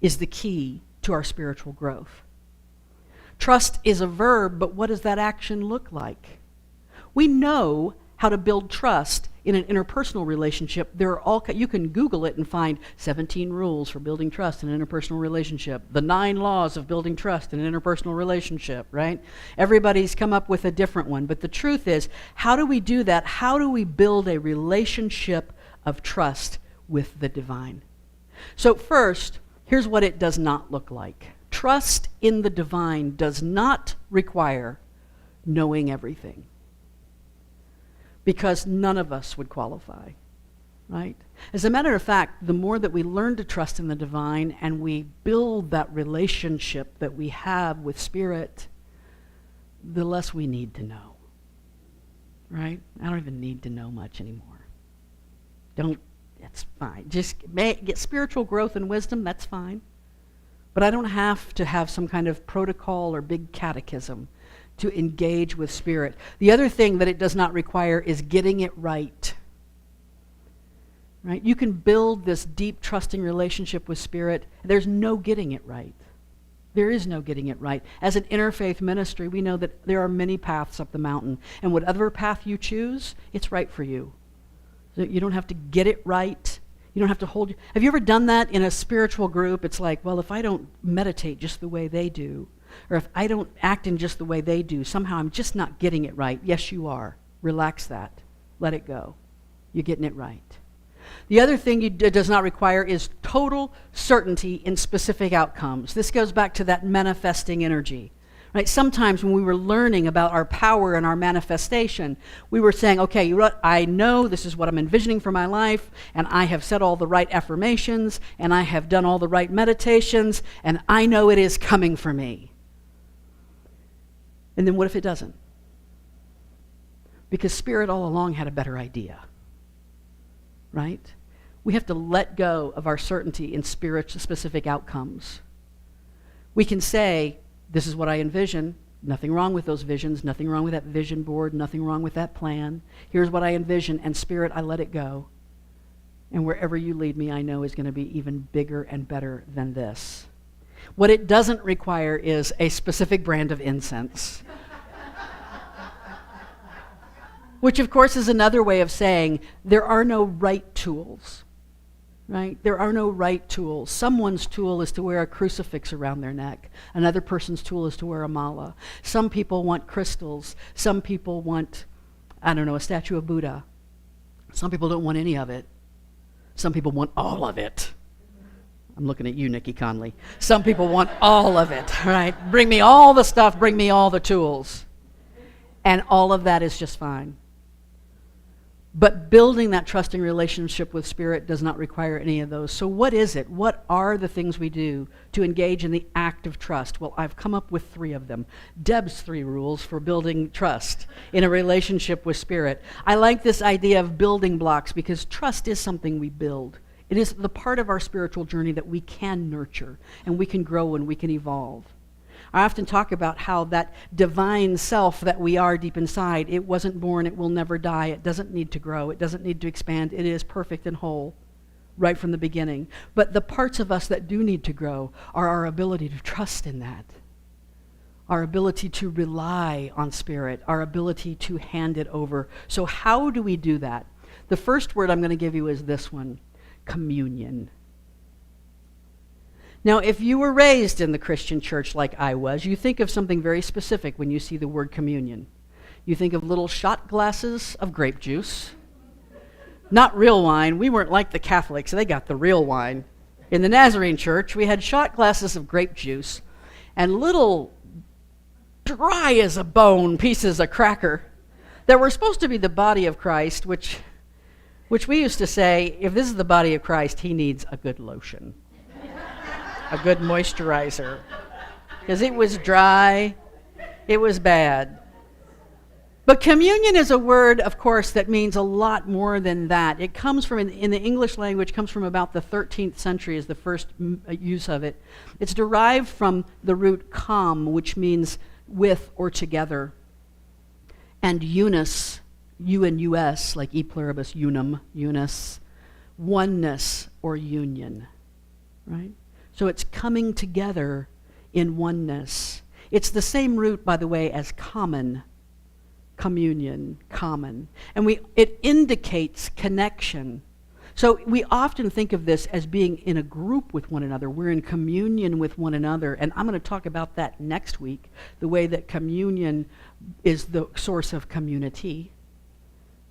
is the key to our spiritual growth. Trust is a verb, but what does that action look like? We know how to build trust in an interpersonal relationship. You can Google it and find 17 rules for building trust in an interpersonal relationship, the 9 laws of building trust in an interpersonal relationship, right? Everybody's come up with a different one, but the truth is, how do we do that? How do we build a relationship of trust with the divine? So first, here's what it does not look like. Trust in the divine does not require knowing everything, because none of us would qualify, right? As a matter of fact, the more that we learn to trust in the divine and we build that relationship that we have with Spirit, the less we need to know, right? I don't even need to know much anymore. It's fine. Just get spiritual growth and wisdom, that's fine. But I don't have to have some kind of protocol or big catechism to engage with Spirit. The other thing that it does not require is getting it right. Right? You can build this deep, trusting relationship with Spirit. There's no getting it right. There is no getting it right. As an interfaith ministry, we know that there are many paths up the mountain. And whatever path you choose, it's right for you. So you don't have to get it right. You don't have to hold. Have you ever done that in a spiritual group? It's like, well, if I don't meditate just the way they do, or if I don't act in just the way they do, somehow I'm just not getting it right. Yes, you are. Relax that. Let it go. You're getting it right. The other thing it does not require is total certainty in specific outcomes. This goes back to that manifesting energy, Right? Sometimes when we were learning about our power and our manifestation, we were saying, okay, you know what? I know this is what I'm envisioning for my life, and I have said all the right affirmations, and I have done all the right meditations, and I know it is coming for me. And then what if it doesn't? Because Spirit all along had a better idea. Right? We have to let go of our certainty in Spirit-specific outcomes. We can say, this is what I envision. Nothing wrong with those visions. Nothing wrong with that vision board. Nothing wrong with that plan. Here's what I envision. And Spirit, I let it go. And wherever you lead me, I know is going to be even bigger and better than this. What it doesn't require is a specific brand of incense. Which, of course, is another way of saying there are no right tools. Right? There are no right tools. Someone's tool is to wear a crucifix around their neck. Another person's tool is to wear a mala. Some people want crystals. Some people want, I don't know, a statue of Buddha. Some people don't want any of it. Some people want all of it. I'm looking at you, Nikki Conley. Some people want all of it, right? Bring me all the stuff, bring me all the tools. And all of that is just fine. But building that trusting relationship with Spirit does not require any of those. So what is it? What are the things we do to engage in the act of trust? Well, I've come up with 3 of them. Deb's 3 rules for building trust in a relationship with Spirit. I like this idea of building blocks because trust is something we build. It is the part of our spiritual journey that we can nurture and we can grow and we can evolve. I often talk about how that divine self that we are deep inside, it wasn't born, it will never die, it doesn't need to grow, it doesn't need to expand, it is perfect and whole right from the beginning. But the parts of us that do need to grow are our ability to trust in that, our ability to rely on Spirit, our ability to hand it over. So how do we do that? The first word I'm going to give you is this one, communion. Now, if you were raised in the Christian church like I was, you think of something very specific when you see the word communion. You think of little shot glasses of grape juice. Not real wine. We weren't like the Catholics. They got the real wine. In the Nazarene church, we had shot glasses of grape juice and little dry as a bone pieces of cracker that were supposed to be the body of Christ, which we used to say, if this is the body of Christ, he needs a good lotion. A good moisturizer, because it was dry, it was bad. But communion is a word, of course, that means a lot more than that. It comes from, in the English language, comes from about the 13th century is the first use of it. It's derived from the root com, which means with or together. And unus, U-N-U-S, like e pluribus unum, unus, oneness or union, right? So it's coming together in oneness. It's the same root, by the way, as common, communion, common. And it indicates connection. So we often think of this as being in a group with one another. We're in communion with one another. And I'm going to talk about that next week, the way that communion is the source of community,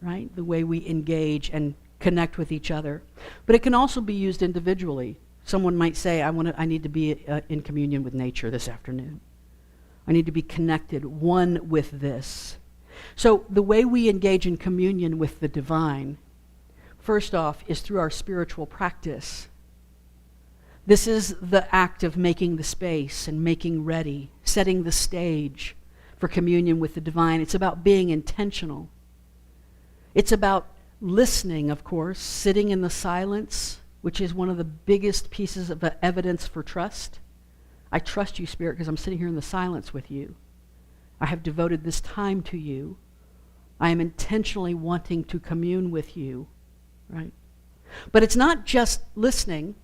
right? The way we engage and connect with each other. But it can also be used individually. Someone might say, I need to be in communion with nature this afternoon. I need to be connected, one with this. So the way we engage in communion with the divine, first off, is through our spiritual practice. This is the act of making the space and making ready, setting the stage for communion with the divine. It's about being intentional. It's about listening, of course, sitting in the silence, which is one of the biggest pieces of evidence for trust. I trust you, Spirit, because I'm sitting here in the silence with you. I have devoted this time to you. I am intentionally wanting to commune with you, right? But it's not just listening,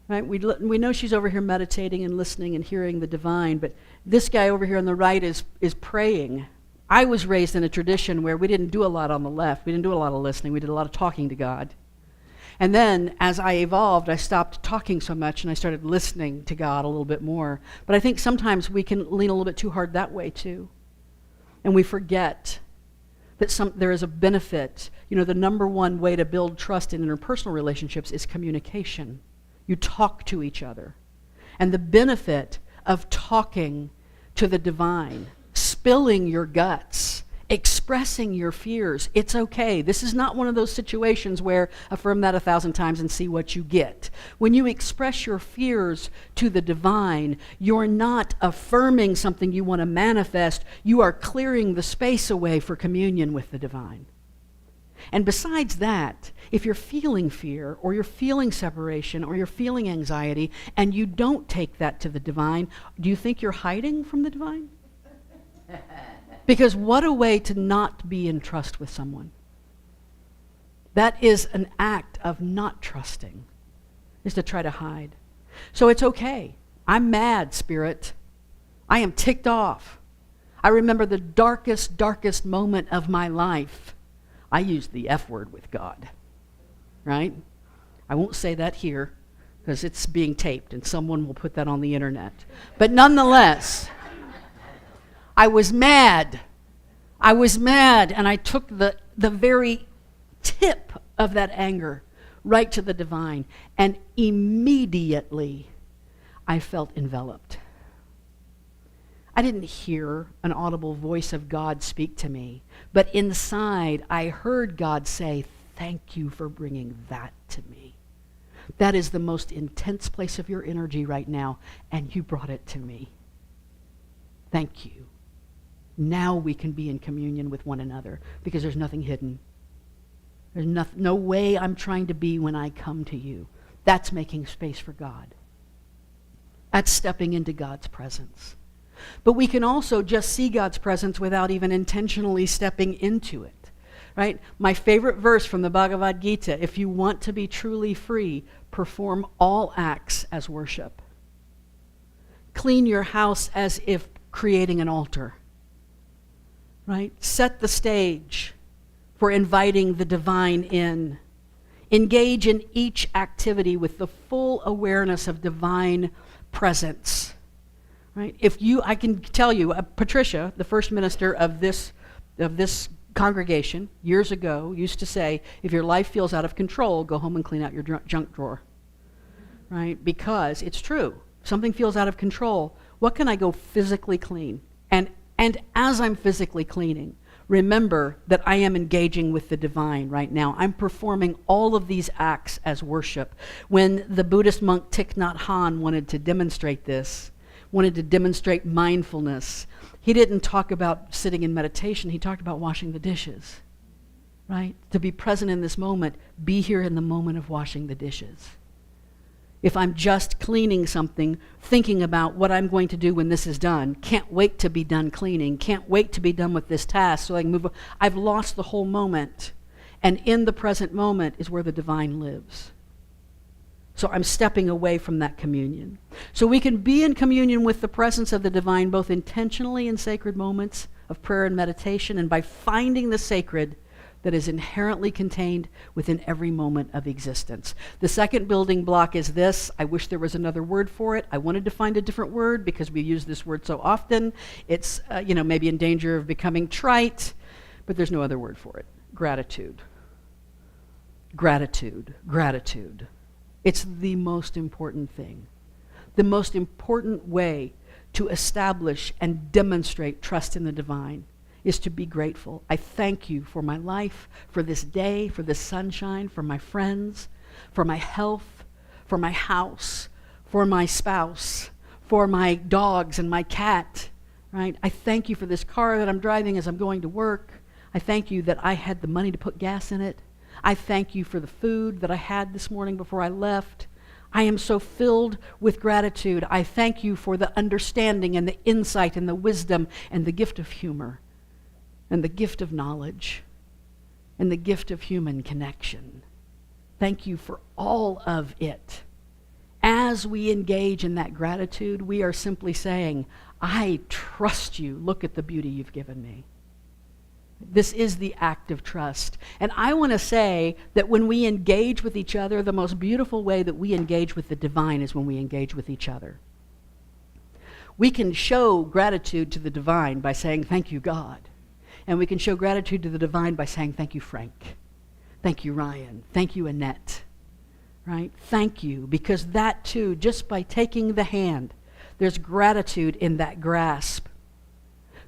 right? We know she's over here meditating and listening and hearing the divine, but this guy over here on the right is praying. I was raised in a tradition where we didn't do a lot on the left. We didn't do a lot of listening. We did a lot of talking to God. And then, as I evolved, I stopped talking so much and I started listening to God a little bit more. But I think sometimes we can lean a little bit too hard that way too. And we forget that there is a benefit. You know, the number one way to build trust in interpersonal relationships is communication. You talk to each other. And the benefit of talking to the divine, spilling your guts, expressing your fears. It's okay. This is not one of those situations where affirm that 1,000 times and see what you get. When you express your fears to the divine, you're not affirming something you want to manifest. You are clearing the space away for communion with the divine. And besides that, if you're feeling fear or you're feeling separation or you're feeling anxiety and you don't take that to the divine, do you think you're hiding from the divine? Because what a way to not be in trust with someone. That is an act of not trusting, is to try to hide. So it's okay. I'm mad, Spirit. I am ticked off. I remember the darkest moment of my life. I used the F word with God, right? I won't say that here because it's being taped and someone will put that on the internet. But nonetheless, I was mad. And I took the very tip of that anger right to the divine. And immediately, I felt enveloped. I didn't hear an audible voice of God speak to me. But inside, I heard God say, thank you for bringing that to me. That is the most intense place of your energy right now, and you brought it to me. Thank you. Now we can be in communion with one another because there's nothing hidden. There's no way I'm trying to be when I come to you. That's making space for God. That's stepping into God's presence. But we can also just see God's presence without even intentionally stepping into it, right? My favorite verse from the Bhagavad Gita, if you want to be truly free, perform all acts as worship. Clean your house as if creating an altar. Right? Set the stage for inviting the divine in. Engage in each activity with the full awareness of divine presence. Right? I can tell you, Patricia, the first minister of this congregation years ago, used to say, if your life feels out of control, go home and clean out your junk drawer. Right? Because it's true. If something feels out of control, what can I go physically clean? And as I'm physically cleaning, remember that I am engaging with the divine right now. I'm performing all of these acts as worship. When the Buddhist monk Thich Nhat Hanh wanted to demonstrate this, wanted to demonstrate mindfulness, he didn't talk about sitting in meditation. He talked about washing the dishes, right? To be present in this moment, be here in the moment of washing the dishes. If I'm just cleaning something, thinking about what I'm going to do when this is done, can't wait to be done cleaning, can't wait to be done with this task so I can move on. I've lost the whole moment. And in the present moment is where the divine lives. So I'm stepping away from that communion. So we can be in communion with the presence of the divine both intentionally in sacred moments of prayer and meditation and by finding the sacred that is inherently contained within every moment of existence. The second building block is this. I wish there was another word for it. I wanted to find a different word because we use this word so often. It's maybe in danger of becoming trite, but there's no other word for it. Gratitude. Gratitude. Gratitude. It's the most important thing. The most important way to establish and demonstrate trust in the divine is to be grateful. I thank you for my life, for this day, for this sunshine, for my friends, for my health, for my house, for my spouse, for my dogs and my cat, right? I thank you for this car that I'm driving as I'm going to work. I thank you that I had the money to put gas in it. I thank you for the food that I had this morning before I left. I am so filled with gratitude. I thank you for the understanding and the insight and the wisdom and the gift of humor and the gift of knowledge and the gift of human connection. Thank you for all of it. As we engage in that gratitude, we are simply saying, I trust you. Look at the beauty you've given me. This is the act of trust. And I want to say that when we engage with each other, the most beautiful way that we engage with the divine is when we engage with each other. We can show gratitude to the divine by saying, thank you, God. And we can show gratitude to the divine by saying, thank you, Frank. Thank you, Ryan. Thank you, Annette. Right? Thank you. Because that too, just by taking the hand, there's gratitude in that grasp.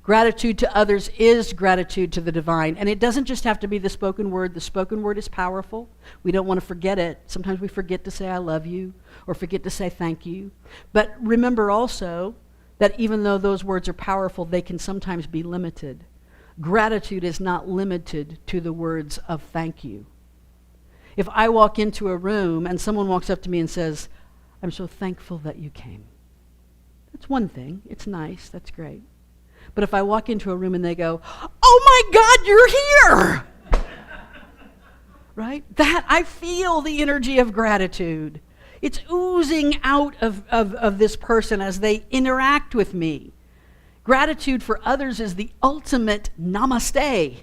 Gratitude to others is gratitude to the divine. And it doesn't just have to be the spoken word. The spoken word is powerful. We don't want to forget it. Sometimes we forget to say I love you or forget to say thank you. But remember also that even though those words are powerful, they can sometimes be limited. Gratitude is not limited to the words of thank you. If I walk into a room and someone walks up to me and says, I'm so thankful that you came. That's one thing. It's nice. That's great. But if I walk into a room and they go, oh my God, you're here! Right? That, I feel the energy of gratitude. It's oozing out of this person as they interact with me. Gratitude for others is the ultimate namaste.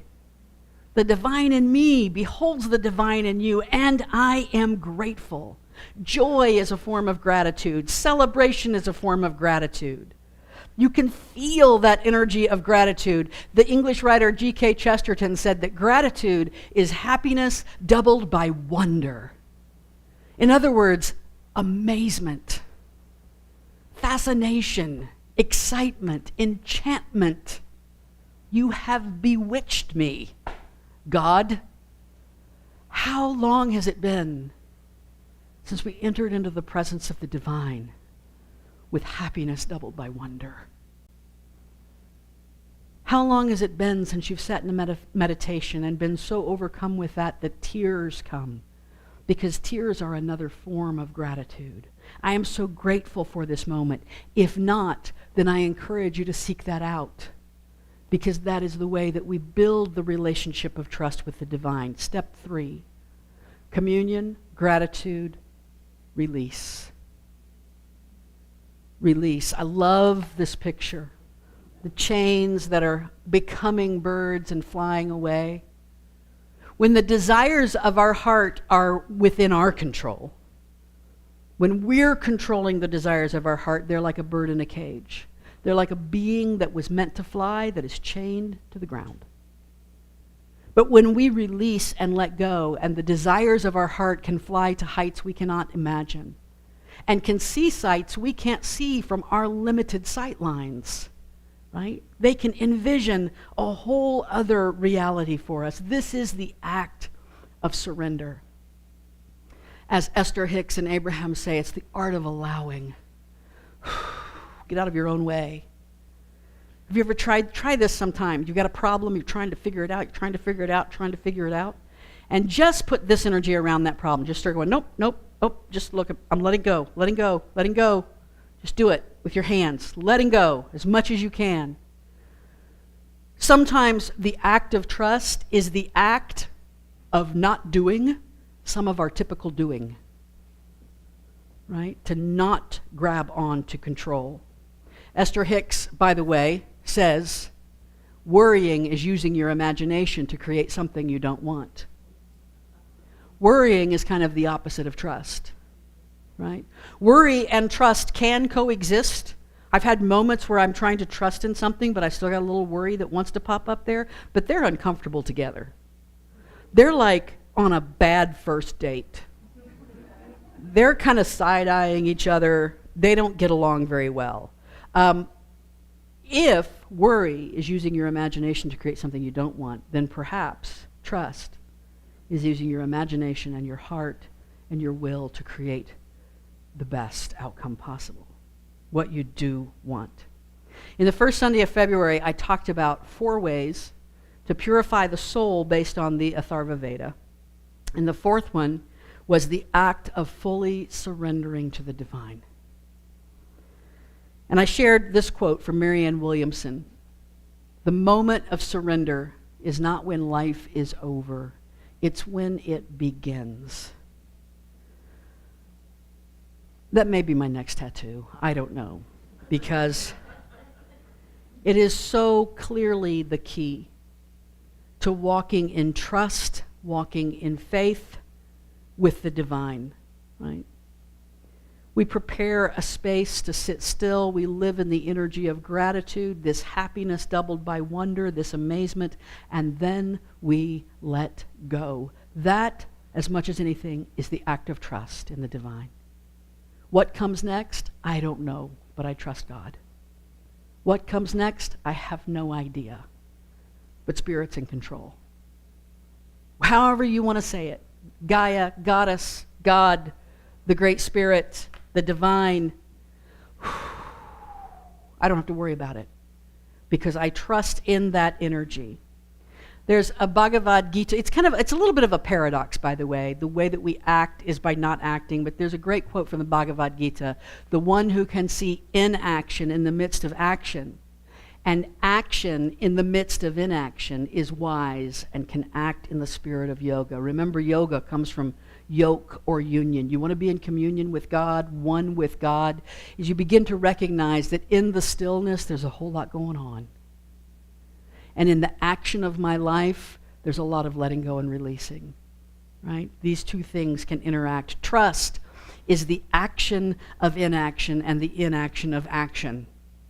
The divine in me beholds the divine in you, and I am grateful. Joy is a form of gratitude. Celebration is a form of gratitude. You can feel that energy of gratitude. The English writer G.K. Chesterton said that gratitude is happiness doubled by wonder. In other words, amazement, fascination, excitement, enchantment. You have bewitched me, God. How long has it been since we entered into the presence of the divine with happiness doubled by wonder? How long has it been since you've sat in a meditation and been so overcome with that tears come? Because tears are another form of gratitude. I am so grateful for this moment. If not, then I encourage you to seek that out, because that is the way that we build the relationship of trust with the divine. Step 3, communion, gratitude, release. Release. I love this picture. The chains that are becoming birds and flying away. When the desires of our heart are within our control, when we're controlling the desires of our heart, they're like a bird in a cage. They're like a being that was meant to fly that is chained to the ground. But when we release and let go, and the desires of our heart can fly to heights we cannot imagine, and can see sights we can't see from our limited sight lines, right? They can envision a whole other reality for us. This is the act of surrender. As Esther Hicks and Abraham say, it's the art of allowing. Get out of your own way. Have you ever try this sometime? You've got a problem, you're trying to figure it out, and just put this energy around that problem. Just start going, nope, just look, I'm letting go. Just do it with your hands, letting go as much as you can. Sometimes the act of trust is the act of not doing some of our typical doing, right? To not grab on to control. Esther Hicks, by the way, says, worrying is using your imagination to create something you don't want. Worrying is kind of the opposite of trust, right? Worry and trust can coexist. I've had moments where I'm trying to trust in something, but I still got a little worry that wants to pop up there, but they're uncomfortable together. They're like on a bad first date. They're kind of side-eyeing each other. They don't get along very well. If worry is using your imagination to create something you don't want, then perhaps trust is using your imagination and your heart and your will to create the best outcome possible, what you do want. In the first Sunday of February, I talked about 4 ways to purify the soul based on the Atharva Veda. And the 4th one was the act of fully surrendering to the divine. And I shared this quote from Marianne Williamson. The moment of surrender is not when life is over. It's when it begins. That may be my next tattoo. I don't know. Because it is so clearly the key to walking in trust, walking in faith with the divine, right? We prepare a space to sit still. We live in the energy of gratitude, this happiness doubled by wonder, this amazement, and then we let go. That, as much as anything, is the act of trust in the divine. What comes next? I don't know, but I trust God. What comes next? I have no idea. But Spirit's in control. However you want to say it. Gaia, Goddess, God, the Great Spirit, the Divine. I don't have to worry about it because I trust in that energy. There's a Bhagavad Gita. It's a little bit of a paradox, by the way. The way that we act is by not acting, but there's a great quote from the Bhagavad Gita. The one who can see inaction in the midst of action and action in the midst of inaction is wise and can act in the spirit of yoga. Remember, yoga comes from yoke or union. You want to be in communion with God, one with God, as you begin to recognize that in the stillness there's a whole lot going on. And in the action of my life, there's a lot of letting go and releasing, right? These two things can interact. Trust is the action of inaction and the inaction of action.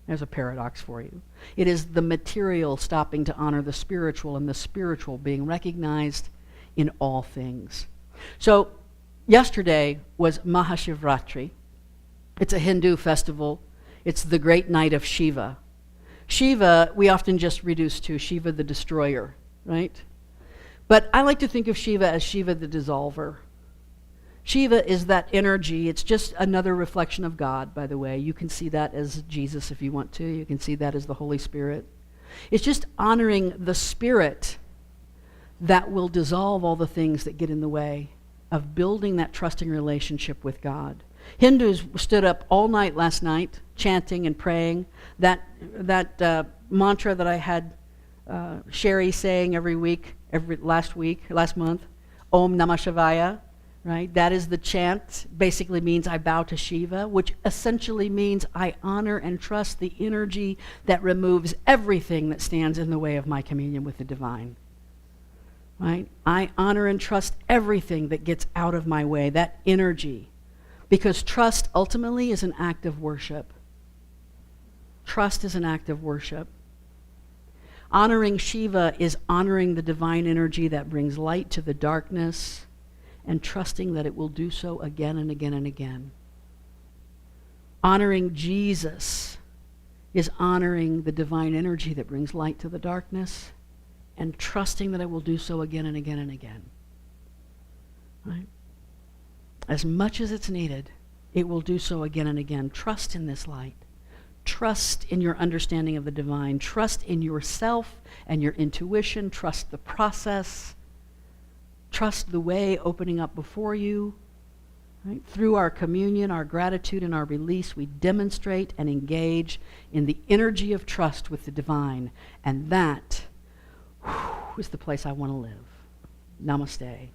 There's a paradox for you. It is the material stopping to honor the spiritual and the spiritual being recognized in all things. So yesterday was Mahashivratri. It's a Hindu festival. It's the great night of Shiva. Shiva, we often just reduce to Shiva the destroyer, right? But I like to think of Shiva as Shiva the dissolver. Shiva is that energy. It's just another reflection of God, by the way. You can see that as Jesus if you want to. You can see that as the Holy Spirit. It's just honoring the Spirit that will dissolve all the things that get in the way of building that trusting relationship with God. Hindus stood up all night last night, chanting and praying. That mantra that I had Sherry saying last month, Om Namah Shivaya, right? That is the chant. Basically means I bow to Shiva, which essentially means I honor and trust the energy that removes everything that stands in the way of my communion with the divine. Right? I honor and trust everything that gets out of my way, that energy. Because trust ultimately is an act of worship. Trust is an act of worship. Honoring Shiva is honoring the divine energy that brings light to the darkness and trusting that it will do so again and again and again. Honoring Jesus is honoring the divine energy that brings light to the darkness and trusting that it will do so again and again and again. Right? As much as it's needed, it will do so again and again. Trust in this light. Trust in your understanding of the divine. Trust in yourself and your intuition. Trust the process. Trust the way opening up before you. Right? Through our communion, our gratitude, and our release, we demonstrate and engage in the energy of trust with the divine. And that is the place I want to live. Namaste.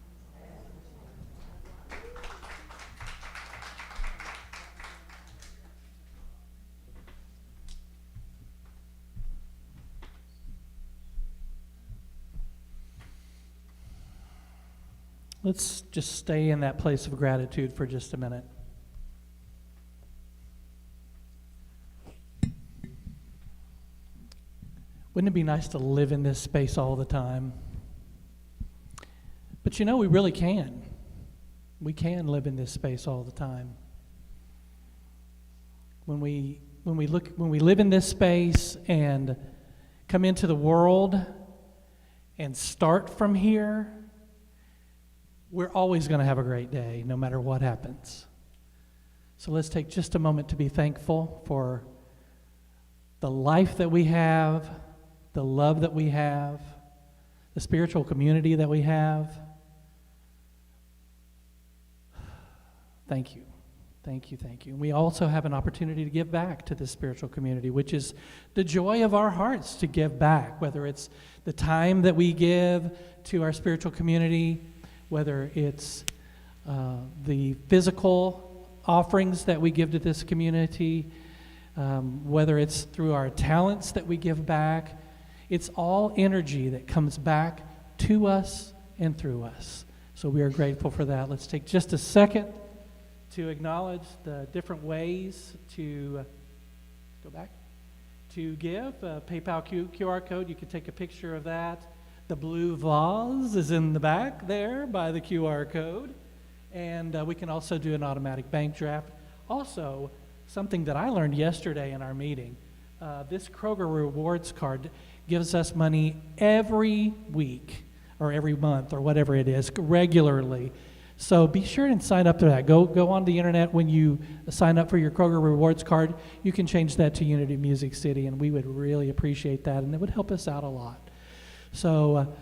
Let's just stay in that place of gratitude for just a minute. Wouldn't it be nice to live in this space all the time? But you know, we really can. We can live in this space all the time. When we live in this space and come into the world and start from here, we're always going to have a great day, no matter what happens. So let's take just a moment to be thankful for the life that we have, the love that we have, the spiritual community that we have. Thank you. Thank you, thank you. And we also have an opportunity to give back to this spiritual community, which is the joy of our hearts to give back, whether it's the time that we give to our spiritual community, whether it's the physical offerings that we give to this community, whether it's through our talents that we give back. It's all energy that comes back to us and through us. So we are grateful for that. Let's take just a second to acknowledge the different ways to give. PayPal QR code, you can take a picture of that. The blue vase is in the back there by the QR code. And we can also do an automatic bank draft. Also, something that I learned yesterday in our meeting, this Kroger Rewards card gives us money every week or every month or whatever it is, regularly. So be sure and sign up to that. Go on the internet when you sign up for your Kroger Rewards card. You can change that to Unity Music City, and we would really appreciate that, and it would help us out a lot. So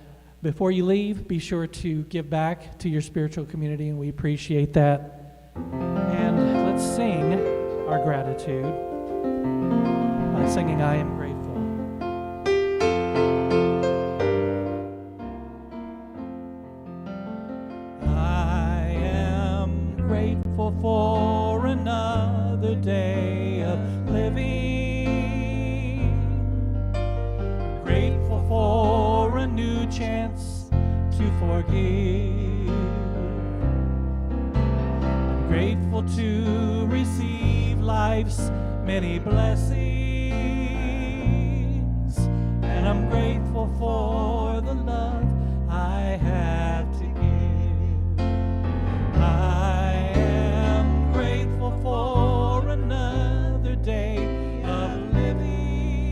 before you leave, be sure to give back to your spiritual community, and we appreciate that. And let's sing our gratitude by singing I Am Grateful. I am grateful for another day of living, grateful for a new chance to forgive. I'm grateful to receive life's many blessings, and I'm grateful for the love I have to give. I am grateful for another day of living.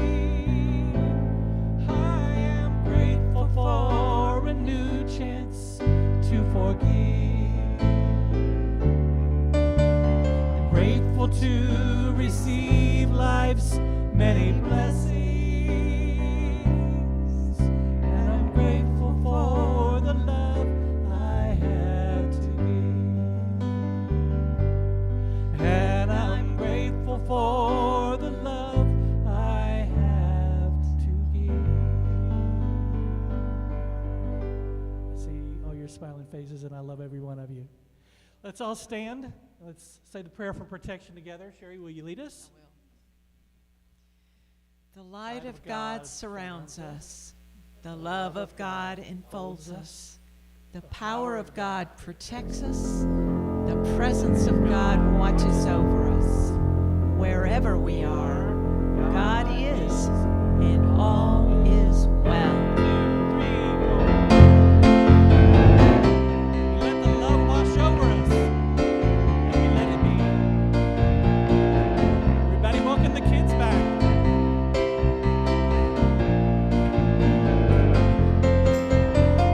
I am grateful for a new chance to forgive. I'm grateful to receive life's many blessings, and I'm grateful for the love I have to give. And I'm grateful for the love I have to give. I see all your smiling faces, and I love every one of you. Let's all stand. Let's say the prayer for protection together. Sherry, will you lead us? The light of God surrounds us. The love of God enfolds us. The power of God protects us. The presence of God watches over us. Wherever we are, God is, and all is well. Let the love wash over us, and we let it be. Everybody welcome the kids back.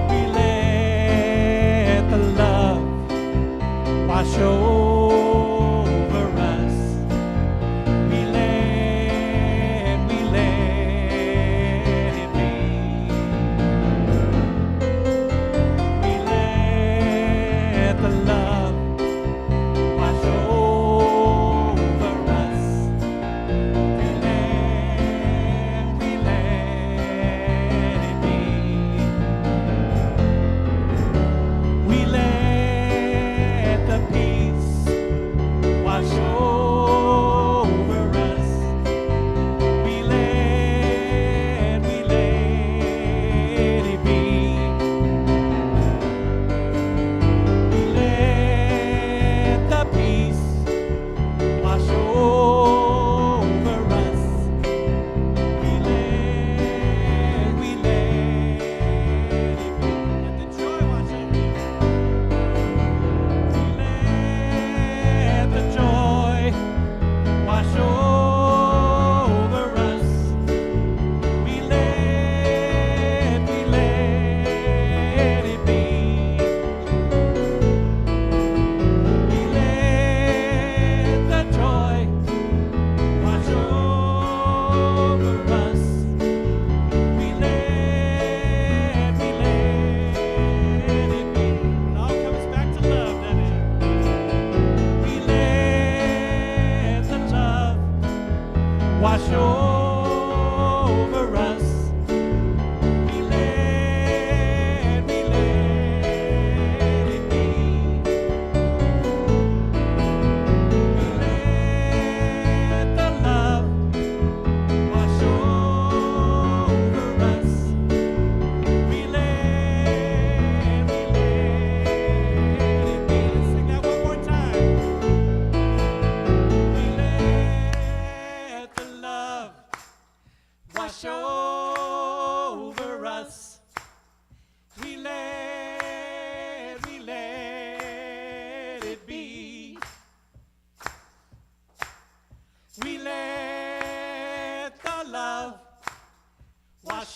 We let the love wash over us. We let it be. We let the love wash over us. We let it be. We let the peace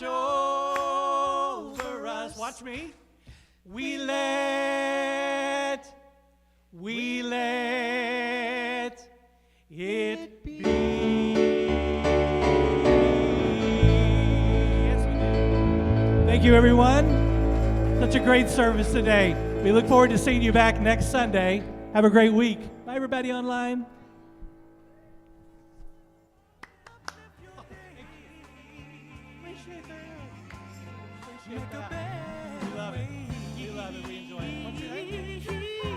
watch over us. Watch me. We let it be. Yes, we do. Thank you, everyone. Such a great service today. We look forward to seeing you back next Sunday. Have a great week. Bye, everybody online. Appreciate that. Appreciate that.